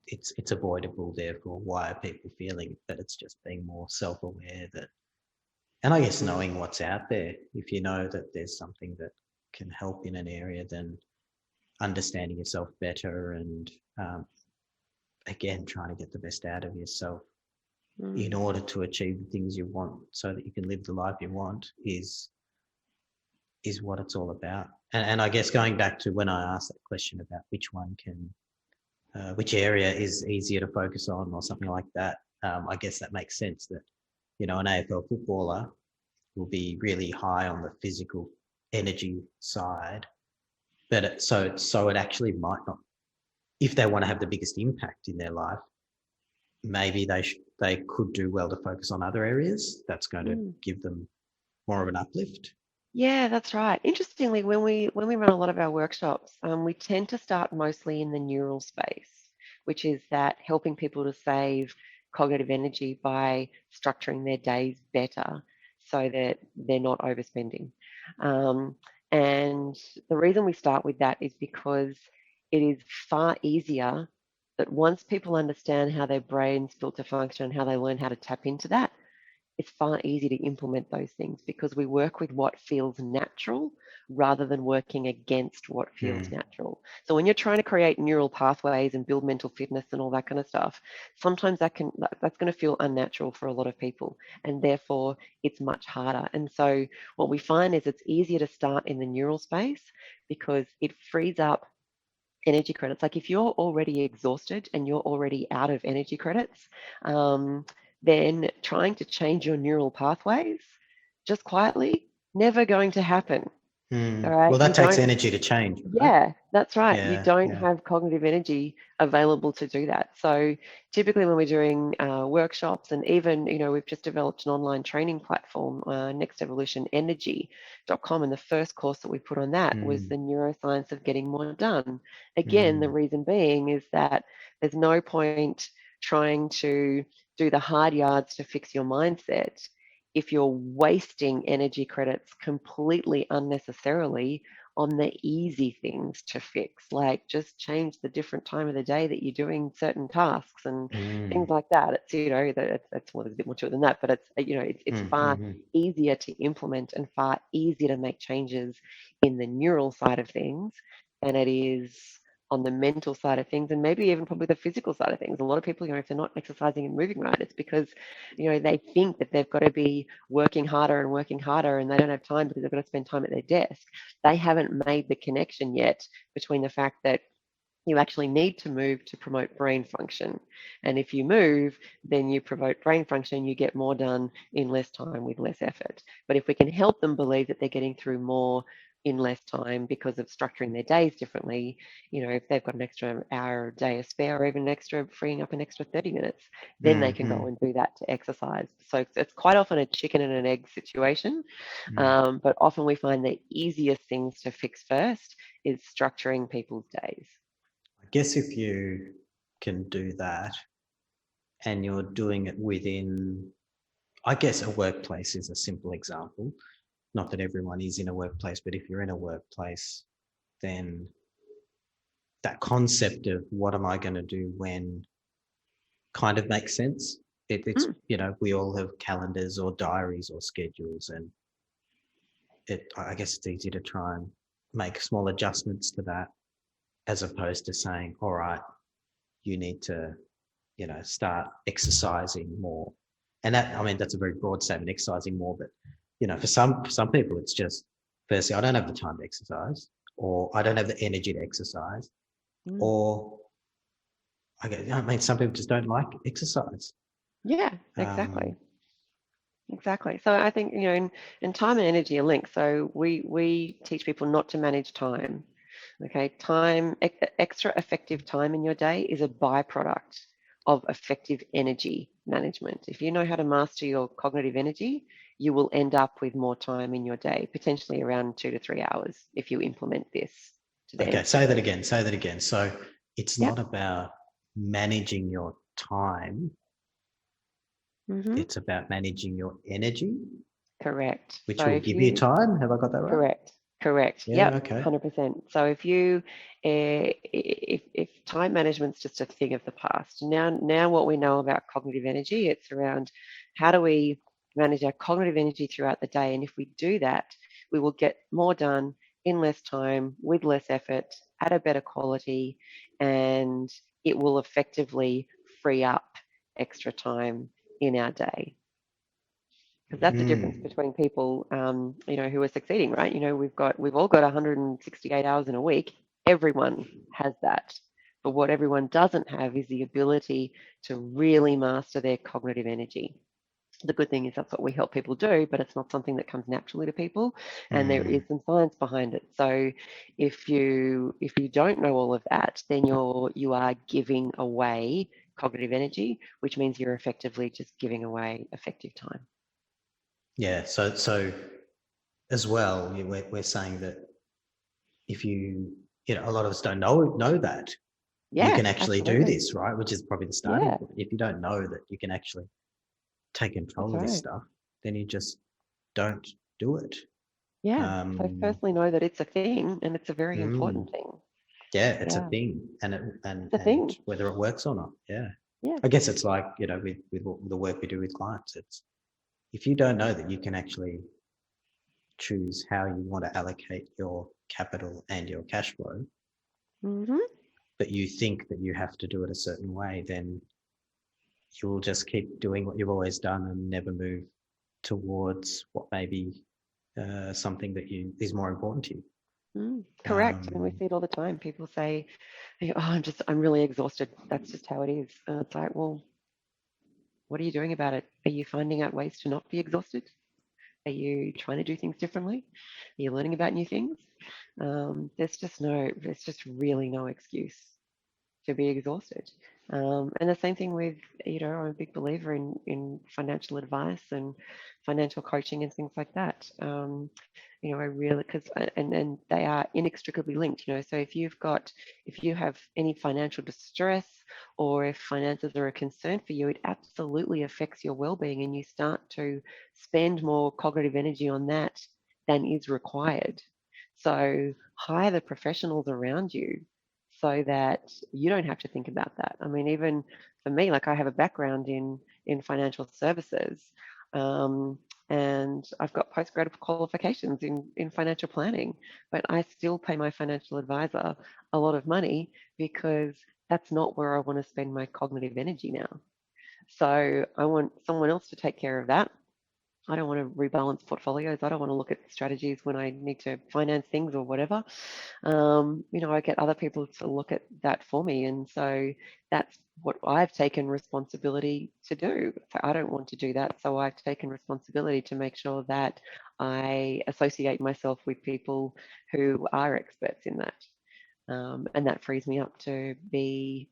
it's avoidable, therefore why are people feeling that? It's just being more self-aware that, and I guess knowing what's out there. If you know that there's something that can help in an area, then understanding yourself better and again trying to get the best out of yourself in order to achieve the things you want so that you can live the life you want is what it's all about. And I guess going back to when I asked that question about which area is easier to focus on or something like that, I guess that makes sense that an AFL footballer will be really high on the physical energy side, but so it actually might not, if they want to have the biggest impact in their life, maybe they could do well to focus on other areas. That's going to give them more of an uplift. Yeah, that's right. Interestingly, when we run a lot of our workshops, we tend to start mostly in the neural space, which is that helping people to save cognitive energy by structuring their days better so that they're not overspending. And the reason we start with that is because it is far easier that once people understand how their brain's built to function and how they learn how to tap into that, it's far easier to implement those things because we work with what feels natural rather than working against what feels natural. So when you're trying to create neural pathways and build mental fitness and all that kind of stuff, sometimes that's going to feel unnatural for a lot of people, and therefore it's much harder. And so what we find is it's easier to start in the neural space because it frees up energy credits. Like if you're already exhausted and you're already out of energy credits, then trying to change your neural pathways just quietly, never going to happen. All Well, right. that takes energy to change, right? Yeah, that's right. You Yeah, don't yeah. have cognitive energy available to do that. So typically when we're doing workshops, and even, we've just developed an online training platform, nextevolutionenergy.com, and the first course that we put on that was Mm, the neuroscience of getting more done. Again, the mm, reason being is that there's no point trying to do the hard yards to fix your mindset if you're wasting energy credits completely unnecessarily on the easy things to fix, like just change the different time of the day that you're doing certain tasks and things mm, like that. It's, it's well, there's a bit more to it than that, but it's mm, far mm, easier to implement and far easier to make changes in the neural side of things than it is on the mental side of things, and maybe even probably the physical side of things. A lot of people, if they're not exercising and moving right, it's because, they think that they've got to be working harder and they don't have time because they've got to spend time at their desk. They haven't made the connection yet between the fact that you actually need to move to promote brain function. And if you move, then you promote brain function, you get more done in less time with less effort. But if we can help them believe that they're getting through more in less time because of structuring their days differently, if they've got an extra hour a day to spare, or even an extra freeing up an extra 30 minutes, then they mm, can go mm, and do that to exercise. So it's quite often a chicken and an egg situation. mm. But often we find the easiest things to fix first is structuring people's days. I guess if you can do that and you're doing it within, I guess a workplace is a simple example. Not that everyone is in a workplace, but if you're in a workplace, then that concept of what am I going to do when kind of makes sense. It's, Mm. we all have calendars or diaries or schedules, and I guess it's easy to try and make small adjustments to that as opposed to saying, all right, you need to, start exercising more. And that, I mean, that's a very broad statement, exercising more, but, for some people, it's just, firstly, I don't have the time to exercise, or I don't have the energy to exercise, Mm. or I mean, some people just don't like exercise. Yeah, Um, exactly. Exactly. So I think, and time and energy are linked. So we teach people not to manage time. Okay. Extra effective time in your day is a byproduct of effective energy management. If you know how to master your cognitive energy, you will end up with more time in your day, potentially around 2 to 3 hours if you implement this to the okay, nth say that degree. again. Say that again. So it's Yep. not about managing your time, Hmm. it's about managing your energy, Correct. which So will if give you you time. Have I got that right? Correct. Correct. Yeah, Yep. okay. 100%. So if time management's just a thing of the past, now what we know about cognitive energy, it's around how do we manage our cognitive energy throughout the day, and if we do that, we will get more done in less time with less effort at a better quality, and it will effectively free up extra time in our day, because that's the difference Mm, between people, who are succeeding, right? We've all got 168 hours in a week. Everyone has that, but what everyone doesn't have is the ability to really master their cognitive energy. The good thing is that's what we help people do, but it's not something that comes naturally to people, and there is mm. some science behind it. So if you don't know all of that, then you are giving away cognitive energy, which means you're effectively just giving away effective time. Yeah. So as well, we're saying that if a lot of us don't know that you Yeah, can actually do absolutely. this, right? Which is probably the starting Yeah, point. If you don't know that you can actually take that's control of this right. stuff, then you just don't do it. Yeah. So Um, firstly, know that it's a thing and it's a very mm, important thing. yeah, it's a Yeah, thing, and it's a thing. whether it works or not. Yeah, Yeah. I guess it's like with the work we do with clients. It's if you don't know that you can actually choose how you want to allocate your capital and your cash flow, Hmm. but you think that you have to do it a certain way, then you'll just keep doing what you've always done and never move towards what may be something that is more important to you. Mm, correct. And we Um, see it all the time. People say, "Oh, I'm really exhausted. That's just how it is." And it's like, well, what are you doing about it? Are you finding out ways to not be exhausted? Are you trying to do things differently? Are you learning about new things? There's just really no excuse to be exhausted. And the same thing with, I'm a big believer in financial advice and financial coaching and things like that. I really, because, and they are inextricably linked, so if you have any financial distress or if finances are a concern for you, it absolutely affects your well-being, and you start to spend more cognitive energy on that than is required. So hire the professionals around you so that you don't have to think about that. I mean, even for me, like I have a background in financial services, and I've got postgraduate qualifications in financial planning, but I still pay my financial advisor a lot of money because that's not where I want to spend my cognitive energy now. So I want someone else to take care of that. I don't want to rebalance portfolios. I don't want to look at strategies when I need to finance things or whatever. I get other people to look at that for me. And so that's what I've taken responsibility to do. So I don't want to do that. So I've taken responsibility to make sure that I associate myself with people who are experts in that. And that frees me up to be,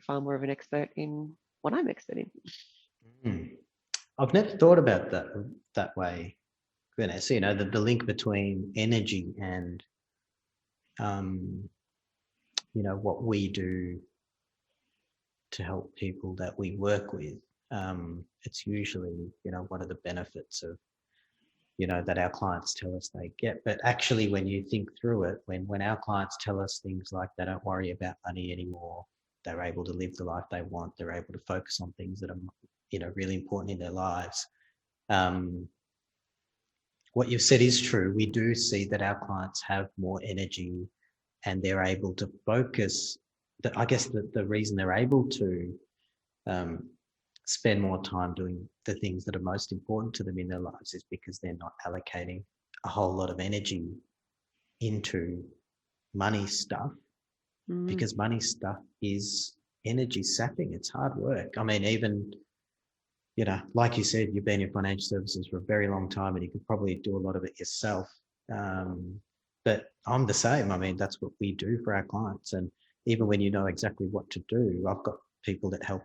far more of an expert in what I'm expert in. Mm. I've never thought about that way, Vanessa. The link between energy and what we do to help people that we work with. It's usually one of the benefits of that our clients tell us they get. But actually, when you think through it, when our clients tell us things like they don't worry about money anymore, they're able to live the life they want, they're able to focus on things that are really important in their lives. What you've said is true. We do see that our clients have more energy and they're able to focus. I guess the reason they're able to spend more time doing the things that are most important to them in their lives is because they're not allocating a whole lot of energy into money stuff, because money stuff is energy sapping. It's hard work. I mean, even, like you said, you've been in financial services for a very long time and you could probably do a lot of it yourself. But I'm the same. I mean, that's what we do for our clients. And even when you know exactly what to do, I've got people that help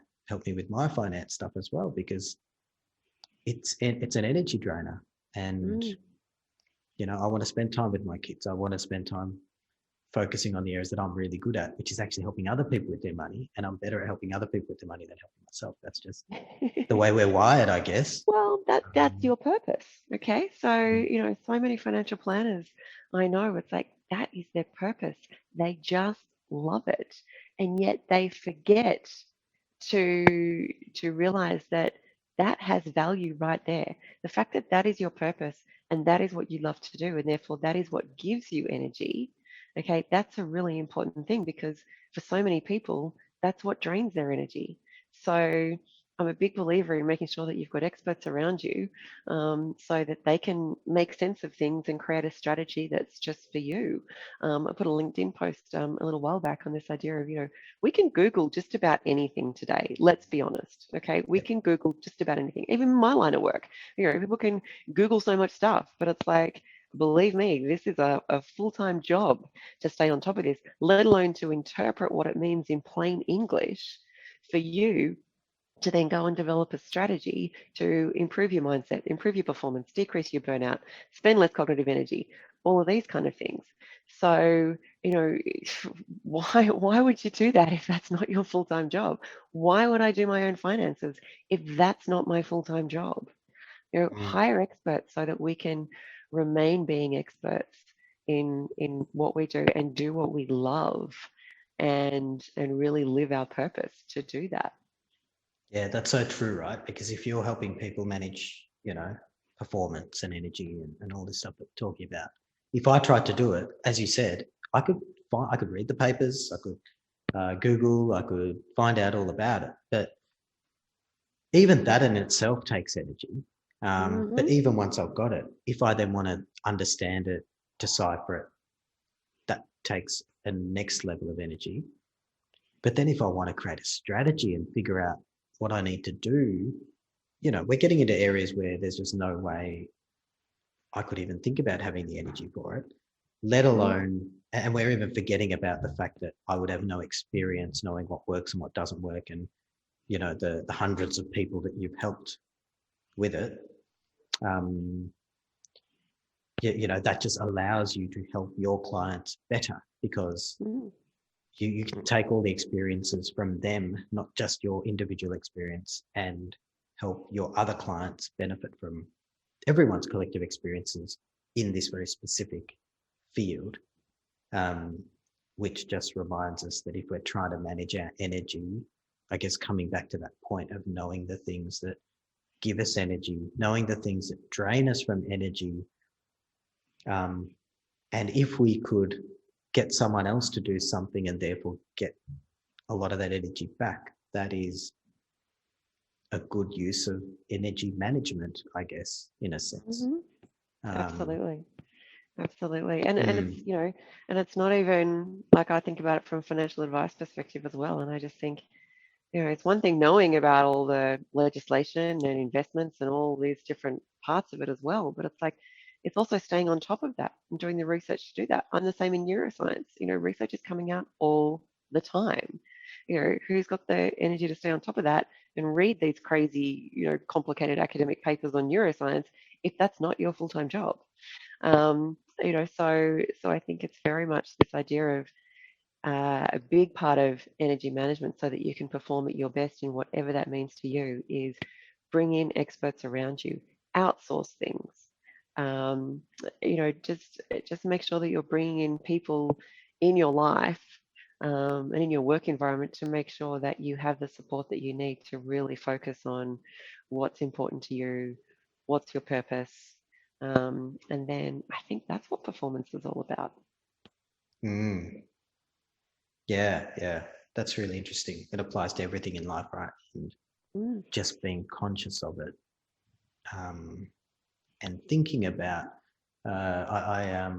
me with my finance stuff as well, because it's an energy drainer. And, I want to spend time with my kids. I want to spend time focusing on the areas that I'm really good at, which is actually helping other people with their money. And I'm better at helping other people with their money than helping myself. That's just the way we're wired, I guess. Well, that's your purpose. Okay. So, so many financial planners I know, it's like that is their purpose. They just love it. And yet they forget to realize that has value right there. The fact that that is your purpose and that is what you love to do, and therefore that is what gives you energy. Okay, that's a really important thing, because for so many people, that's what drains their energy. So I'm a big believer in making sure that you've got experts around you, so that they can make sense of things and create a strategy that's just for you. I put a LinkedIn post a little while back on this idea of, we can Google just about anything today. Let's be honest. Okay. We can Google just about anything, even my line of work. People can Google so much stuff, but it's like, believe me, this is a full-time job to stay on top of this, let alone to interpret what it means in plain English for you to then go and develop a strategy to improve your mindset, improve your performance, decrease your burnout, spend less cognitive energy, all of these kind of things. So, why would you do that if that's not your full-time job? Why would I do my own finances if that's not my full-time job? Hire experts so that we can remain being experts in what we do and do what we love, and really live our purpose to do that. Yeah, that's so true, right? Because if you're helping people manage, performance and energy and all this stuff that we're talking about, if I tried to do it, as you said, I could read the papers, I could Google, I could find out all about it. But even that in itself takes energy. But even once I've got it, if I then want to understand it, decipher it, that takes a next level of energy. But then if I want to create a strategy and figure out what I need to do, we're getting into areas where there's just no way I could even think about having the energy for it, let alone, and we're even forgetting about the fact that I would have no experience knowing what works and what doesn't work, and the hundreds of people that you've helped with it. That just allows you to help your clients better, because you can take all the experiences from them, not just your individual experience, and help your other clients benefit from everyone's collective experiences in this very specific field, which just reminds us that if we're trying to manage our energy, I guess coming back to that point of knowing the things that give us energy, knowing the things that drain us from energy, and if we could get someone else to do something and therefore get a lot of that energy back, that is a good use of energy management, I guess, in a sense. Absolutely. Absolutely. And it's, and it's not even like, I think about it from a financial advice perspective as well. And I just think, it's one thing knowing about all the legislation and investments and all these different parts of it as well, but it's like, it's also staying on top of that and doing the research to do that. I'm the same in neuroscience. Research is coming out all the time. Who's got the energy to stay on top of that and read these crazy, complicated academic papers on neuroscience if that's not your full-time job? So I think it's very much this idea of a big part of energy management, so that you can perform at your best in whatever that means to you, is bring in experts around you, outsource things. Just make sure that you're bringing in people in your life and in your work environment to make sure that you have the support that you need to really focus on what's important to you, what's your purpose. And then I think that's what performance is all about. Yeah, that's really interesting. It applies to everything in life, right? And just being conscious of it, and thinking about. I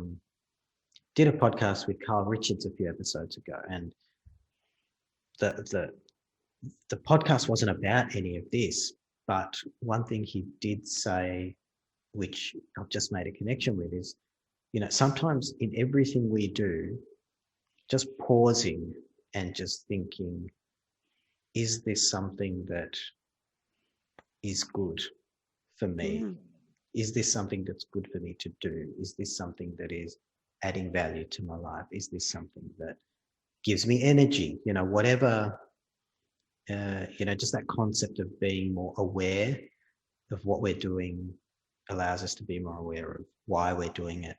did a podcast with Carl Richards a few episodes ago, and the podcast wasn't about any of this, but one thing he did say, which I've just made a connection with, is, sometimes in everything we do, just pausing and just thinking, is this something that is good for me? Is this something that's good for me to do? Is this something that is adding value to my life? Is this something that gives me energy? Whatever, just that concept of being more aware of what we're doing allows us to be more aware of why we're doing it,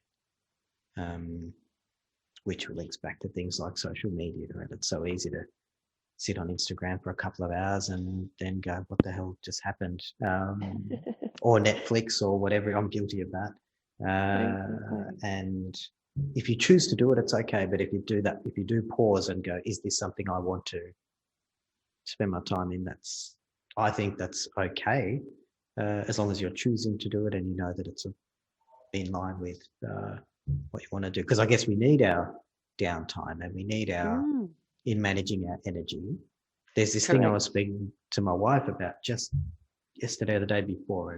which links back to things like social media, right? It's so easy to sit on Instagram for a couple of hours and then go, what the hell just happened? Or Netflix or whatever. I'm guilty of that. And if you choose to do it, it's okay. But if you do pause and go, is this something I want to spend my time in? I think that's okay, as long as you're choosing to do it and you know that it's in line with what you want to do. Because I guess we need our downtime and we need our in managing our energy. There's this thing I was speaking to my wife about just yesterday or the day before,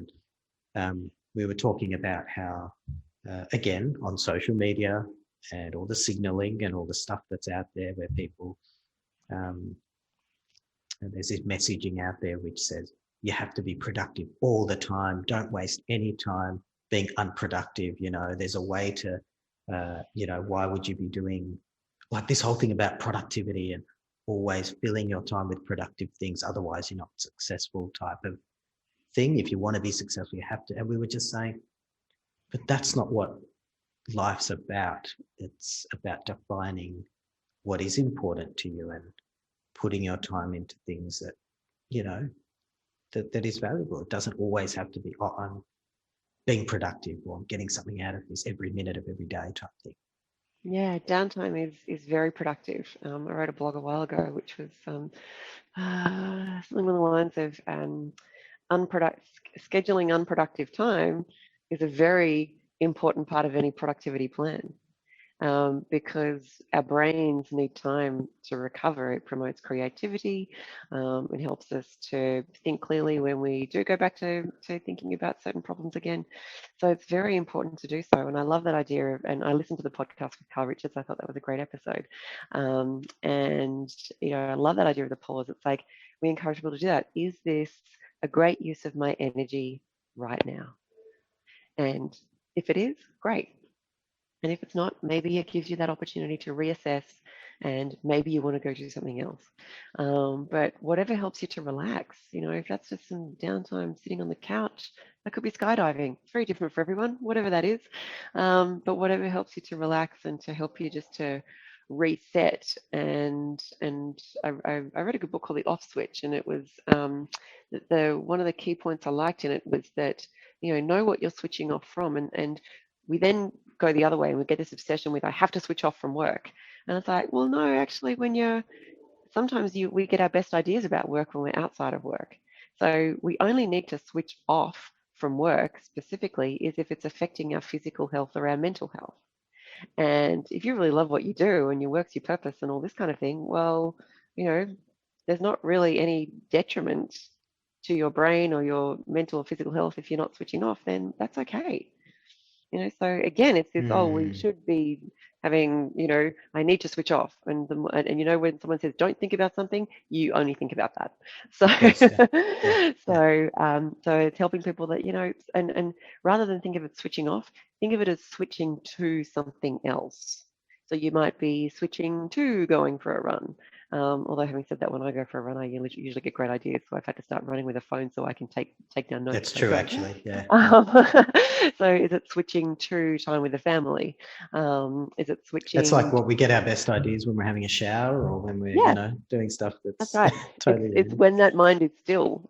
and we were talking about how, again, on social media and all the signaling and all the stuff that's out there where people, and there's this messaging out there which says you have to be productive all the time, don't waste any time being unproductive. There's a way to, why would you be doing like this whole thing about productivity and always filling your time with productive things, otherwise you're not successful type of thing. If you want to be successful, you have to. And we were just saying, but that's not what life's about. It's about defining what is important to you and putting your time into things that, that is valuable. It doesn't always have to be, I'm being productive or I'm getting something out of this every minute of every day type thing. Yeah, downtime is very productive. I wrote a blog a while ago, which was something along the lines of scheduling unproductive time is a very important part of any productivity plan. because our brains need time to recover. It promotes creativity. It helps us to think clearly when we do go back to thinking about certain problems again. So it's very important to do so. And I love that idea. And I listened to the podcast with Carl Richards. I thought that was a great episode. And, I love that idea of the pause. It's like we encourage people to do that. Is this a great use of my energy right now? And if it is, great. And if it's not, maybe it gives you that opportunity to reassess and maybe you want to go do something else. But whatever helps you to relax, if that's just some downtime sitting on the couch, that could be skydiving. It's very different for everyone, whatever that is. But whatever helps you to relax and to help you just to reset. And I read a good book called The Off Switch, and it was the one of the key points I liked in it was that know what you're switching off from, and we then go the other way and we get this obsession with I have to switch off from work. And it's like, well, no, actually, sometimes we get our best ideas about work when we're outside of work. So we only need to switch off from work specifically is if it's affecting our physical health or our mental health. And if you really love what you do and your work's your purpose and all this kind of thing, well, there's not really any detriment to your brain or your mental or physical health if you're not switching off, then that's okay. So again, it's this, we should be having, I need to switch off. And when someone says, don't think about something, you only think about that. So, Yes, yeah. so it's helping people that, and rather than think of it switching off, think of it as switching to something else. So you might be switching to going for a run. Although having said that, when I go for a run, I usually get great ideas. So I've had to start running with a phone so I can take down notes. That's true, actually. Yeah. So is it switching to time with the family? Is it switching? That's like what we get our best ideas when we're having a shower or when we're, doing stuff that's right. totally. It's when that mind is still,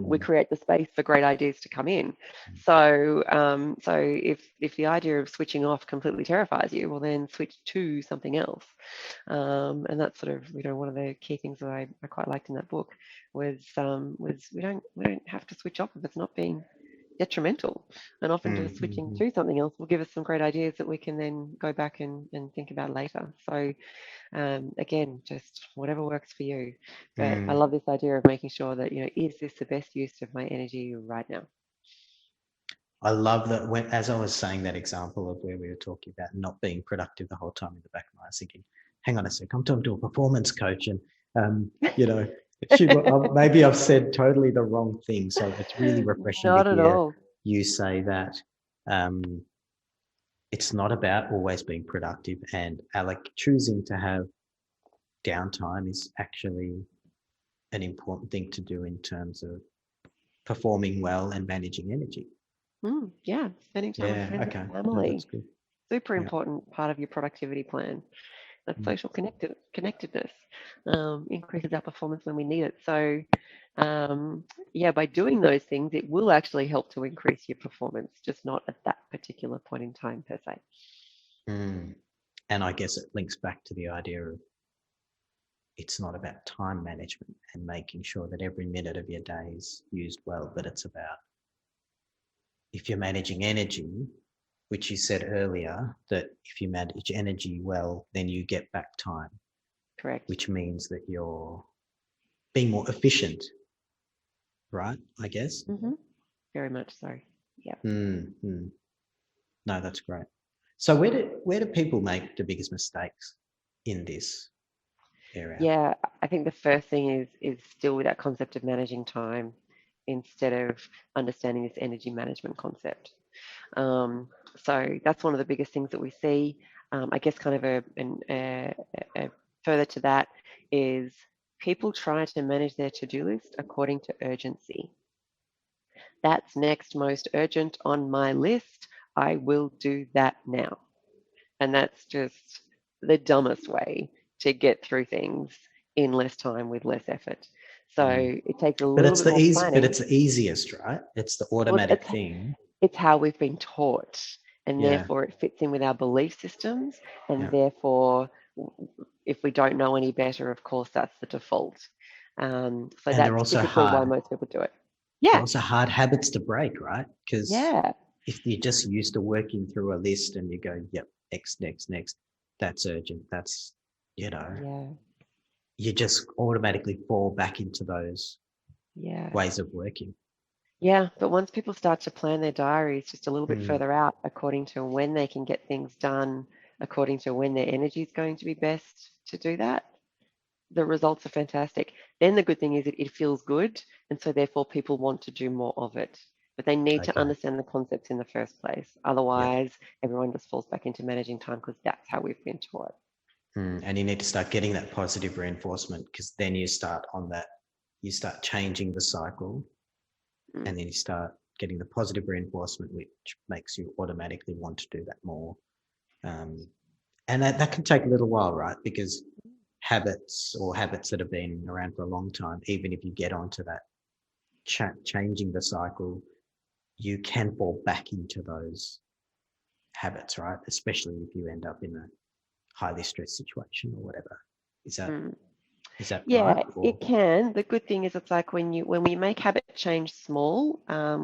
we create the space for great ideas to come in. So, so if the idea of switching off completely terrifies you, well, then switch to something else. And that's sort of, one of the key things that I quite liked in that book was we don't have to switch off if it's not being detrimental, and often just switching to something else will give us some great ideas that we can then go back and think about later. So again, just whatever works for you. But I love this idea of making sure that, is this the best use of my energy right now? I love that as I was saying that example of where we were talking about not being productive the whole time, in the back of my mind, I was thinking, hang on a sec, I'm talking to a performance coach and, maybe I've said totally the wrong thing. So it's really refreshing to hear you say that it's not about always being productive, and choosing to have downtime is actually an important thing to do in terms of performing well and managing energy. Yeah, spending time with friends and family. that's good. Super important part of your productivity plan. That social connectedness increases our performance when we need it. So, by doing those things, it will actually help to increase your performance, just not at that particular point in time per se. And I guess it links back to the idea of it's not about time management and making sure that every minute of your day is used well, but it's about if you're managing energy, which you said earlier, that if you manage energy well, then you get back time. Correct. Which means that you're being more efficient, right? I guess. Very much so. Yeah. No, that's great. So where do people make the biggest mistakes in this area? Yeah, I think the first thing is still with that concept of managing time instead of understanding this energy management concept. So that's one of the biggest things that we see. I guess kind of a further to that is people try to manage their to-do list according to urgency. That's next most urgent on my list. I will do that now. And that's just the dumbest way to get through things in less time with less effort. So it takes a little bit more planning. But it's the easiest, right? It's the automatic thing. It's how we've been taught, and therefore it fits in with our belief systems, and therefore if we don't know any better, of course, that's the default. So that's typically why most people do it. Yeah. They're also hard habits to break, right? Because if you're just used to working through a list and you go, yep, next, that's urgent. That's, Yeah. you just automatically fall back into those Yeah. ways of working. Yeah, but once people start to plan their diaries just a little bit Mm, further out according to when they can get things done, according to when their energy is going to be best to do that, the results are fantastic. Then the good thing is it feels good, and so therefore people want to do more of it. But they need to okay. understand the concepts in the first place. Yep. Otherwise, everyone just falls back into managing time because that's how we've been taught. And you need to start getting that positive reinforcement, because then you start changing the cycle, Mm. and then you start getting the positive reinforcement, which makes you automatically want to do that more. And that can take a little while, right? Because habits that have been around for a long time, even if you get onto that changing the cycle, you can fall back into those habits, right? Especially if you end up in a highly stressed situation or whatever. Is that Mm. is that right? Yeah, Or it can. The good thing is it's like when we make habit change small,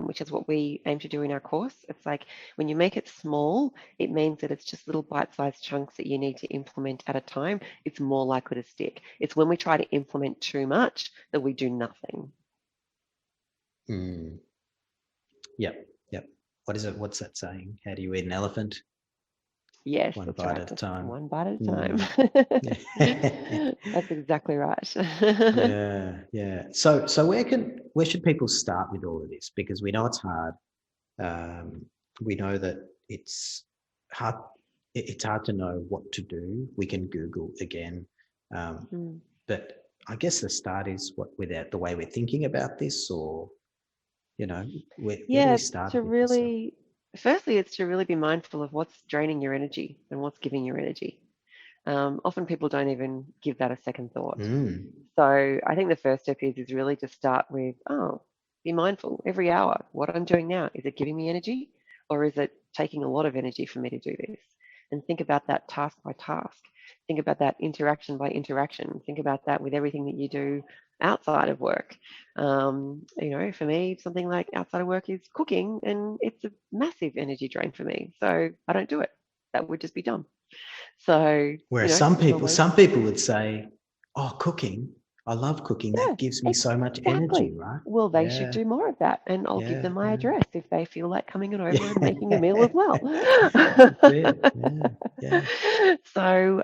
which is what we aim to do in our course. It's like when you make it small, it means that it's just little bite-sized chunks that you need to implement at a time. It's more likely to stick. It's when we try to implement too much that we do nothing. mm, yep, yep. What is it? What's that saying? How do you eat an elephant? Yes, One that's bite right. at a Just time. one bite at a time. Mm. That's exactly right. Yeah, yeah. So where should people start with all of this? Because we know it's hard. We know that it's hard. It's hard to know what to do. We can Google again, um, Mm. but I guess the start is without the way we're thinking about this, or where do we Yeah, start to with this stuff? really, firstly, it's to really be mindful of what's draining your energy and what's giving your energy. Often people don't even give that a second thought. Mm, So I think the first step is really to start with, oh, be mindful every hour. What I'm doing now, is it giving me energy or is it taking a lot of energy for me to do this? And think about that task by task. Think about that interaction by interaction. Think about that with everything that you do outside of work. For me, something like outside of work is cooking, and it's a massive energy drain for me. So I don't do it. That would just be dumb. So, whereas this is always, some people would say, "Oh, cooking! I love cooking. yeah, That gives me so much energy." exactly. Right? Well, they should Yeah, do more of that, and I'll give yeah, them my yeah, address if they feel like coming on over and yeah. making a meal as well. That's it. Yeah, yeah. So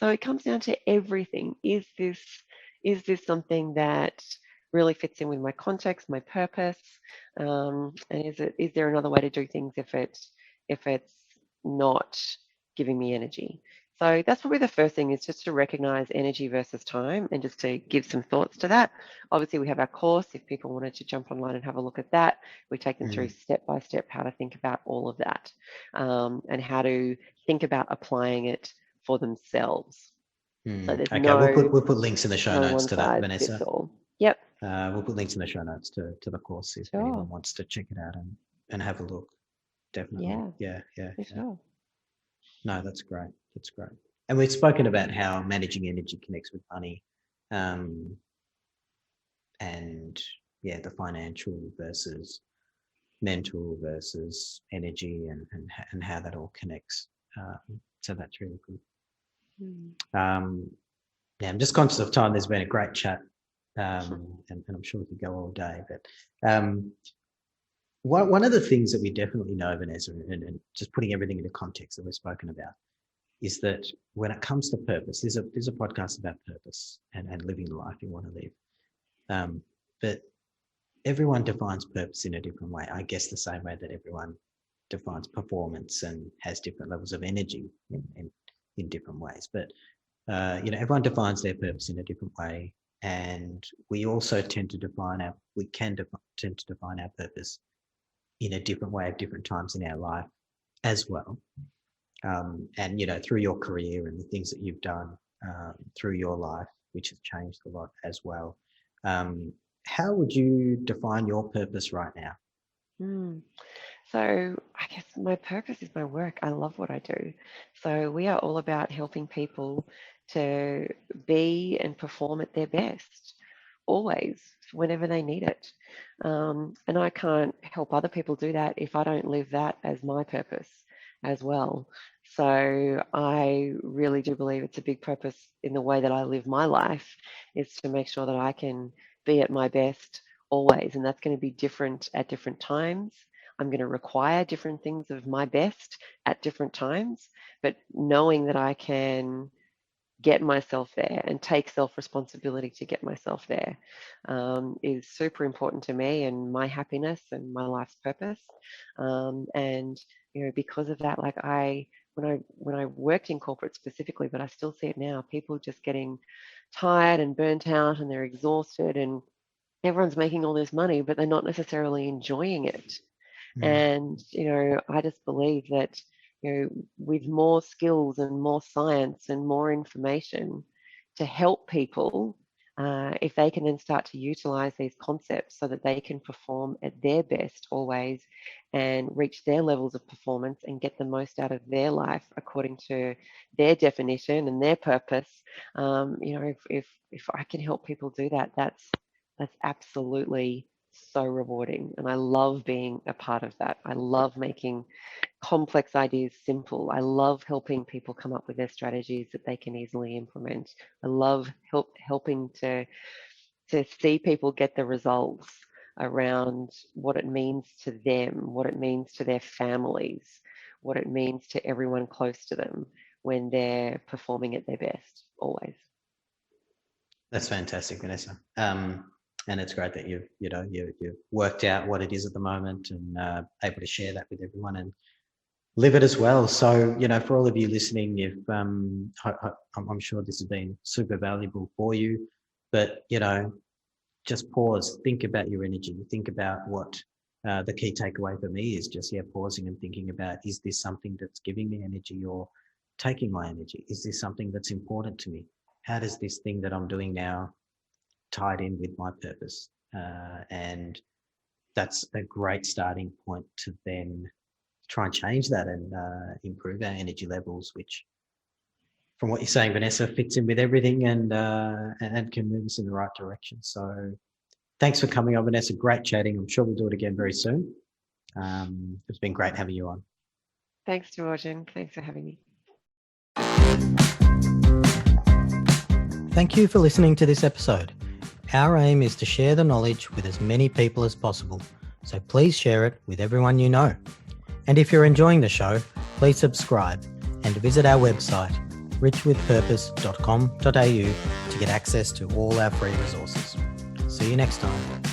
it comes down to everything. Is this something that really fits in with my context, my purpose? And is there another way to do things if it's not giving me energy? So that's probably the first thing, is just to recognize energy versus time and just to give some thoughts to that. Obviously, we have our course. If people wanted to jump online and have a look at that, we take them through Mm, step by step how to think about all of that, and how to think about applying it for themselves. So there's Okay, no we'll put links in the show no notes one to that, size fits Vanessa. all. Yep, We'll put links in the show notes to the course if anyone sure. wants to check it out and have a look. Definitely. Yeah, Yeah, yeah, for yeah. sure. No, that's great. That's great. And we've spoken about how managing energy connects with money, um, and yeah, the financial versus mental versus energy, and how that all connects. So that's really good. Mm. Um, yeah, I'm just conscious of time. There's been a great chat, and I'm sure we could go all day. But one of the things that we definitely know, Vanessa, and just putting everything into context that we've spoken about, is that when it comes to purpose, there's a podcast about purpose and living the life you want to live. But everyone defines purpose in a different way. I guess the same way that everyone defines performance and has different levels of energy in different ways. But everyone defines their purpose in a different way, and we also tend to tend to define our purpose in a different way at different times in our life as well. And through your career and the things that you've done through your life, which has changed a lot as well. How would you define your purpose right now? Mm. So I guess my purpose is my work. I love what I do. So we are all about helping people to be and perform at their best, always, whenever they need it. And I can't help other people do that if I don't live that as my purpose as well. So I really do believe it's a big purpose in the way that I live my life, is to make sure that I can be at my best always. And that's going to be different at different times. I'm going to require different things of my best at different times, but knowing that I can get myself there and take self-responsibility to get myself there is super important to me and my happiness and my life's purpose. And because of that, like when I worked in corporate specifically, but I still see it now, people just getting tired and burnt out and they're exhausted and everyone's making all this money, but they're not necessarily enjoying it. And, I just believe that, with more skills and more science and more information to help people, if they can then start to utilize these concepts so that they can perform at their best always and reach their levels of performance and get the most out of their life according to their definition and their purpose, if I can help people do that, that's absolutely so rewarding. And I love being a part of that. I love making complex ideas simple. I love helping people come up with their strategies that they can easily implement. I love helping to see people get the results around what it means to them, what it means to their families, what it means to everyone close to them when they're performing at their best, always. That's fantastic, Vanessa. And it's great that you've worked out what it is at the moment and able to share that with everyone and live it as well. So, for all of you listening, I'm sure this has been super valuable for you, but, just pause, think about your energy, think about what the key takeaway for me is just, pausing and thinking about, is this something that's giving me energy or taking my energy? Is this something that's important to me? How does this thing that I'm doing now tied in with my purpose? And that's a great starting point to then try and change that and improve our energy levels, which, from what you're saying, Vanessa, fits in with everything and can move us in the right direction. So thanks for coming on, Vanessa. Great chatting. I'm sure we'll do it again very soon. It's been great having you on. Thanks, Thabojan. Thanks for having me. Thank you for listening to this episode. Our aim is to share the knowledge with as many people as possible, so please share it with everyone you know. And if you're enjoying the show, please subscribe and visit our website, richwithpurpose.com.au, to get access to all our free resources. See you next time.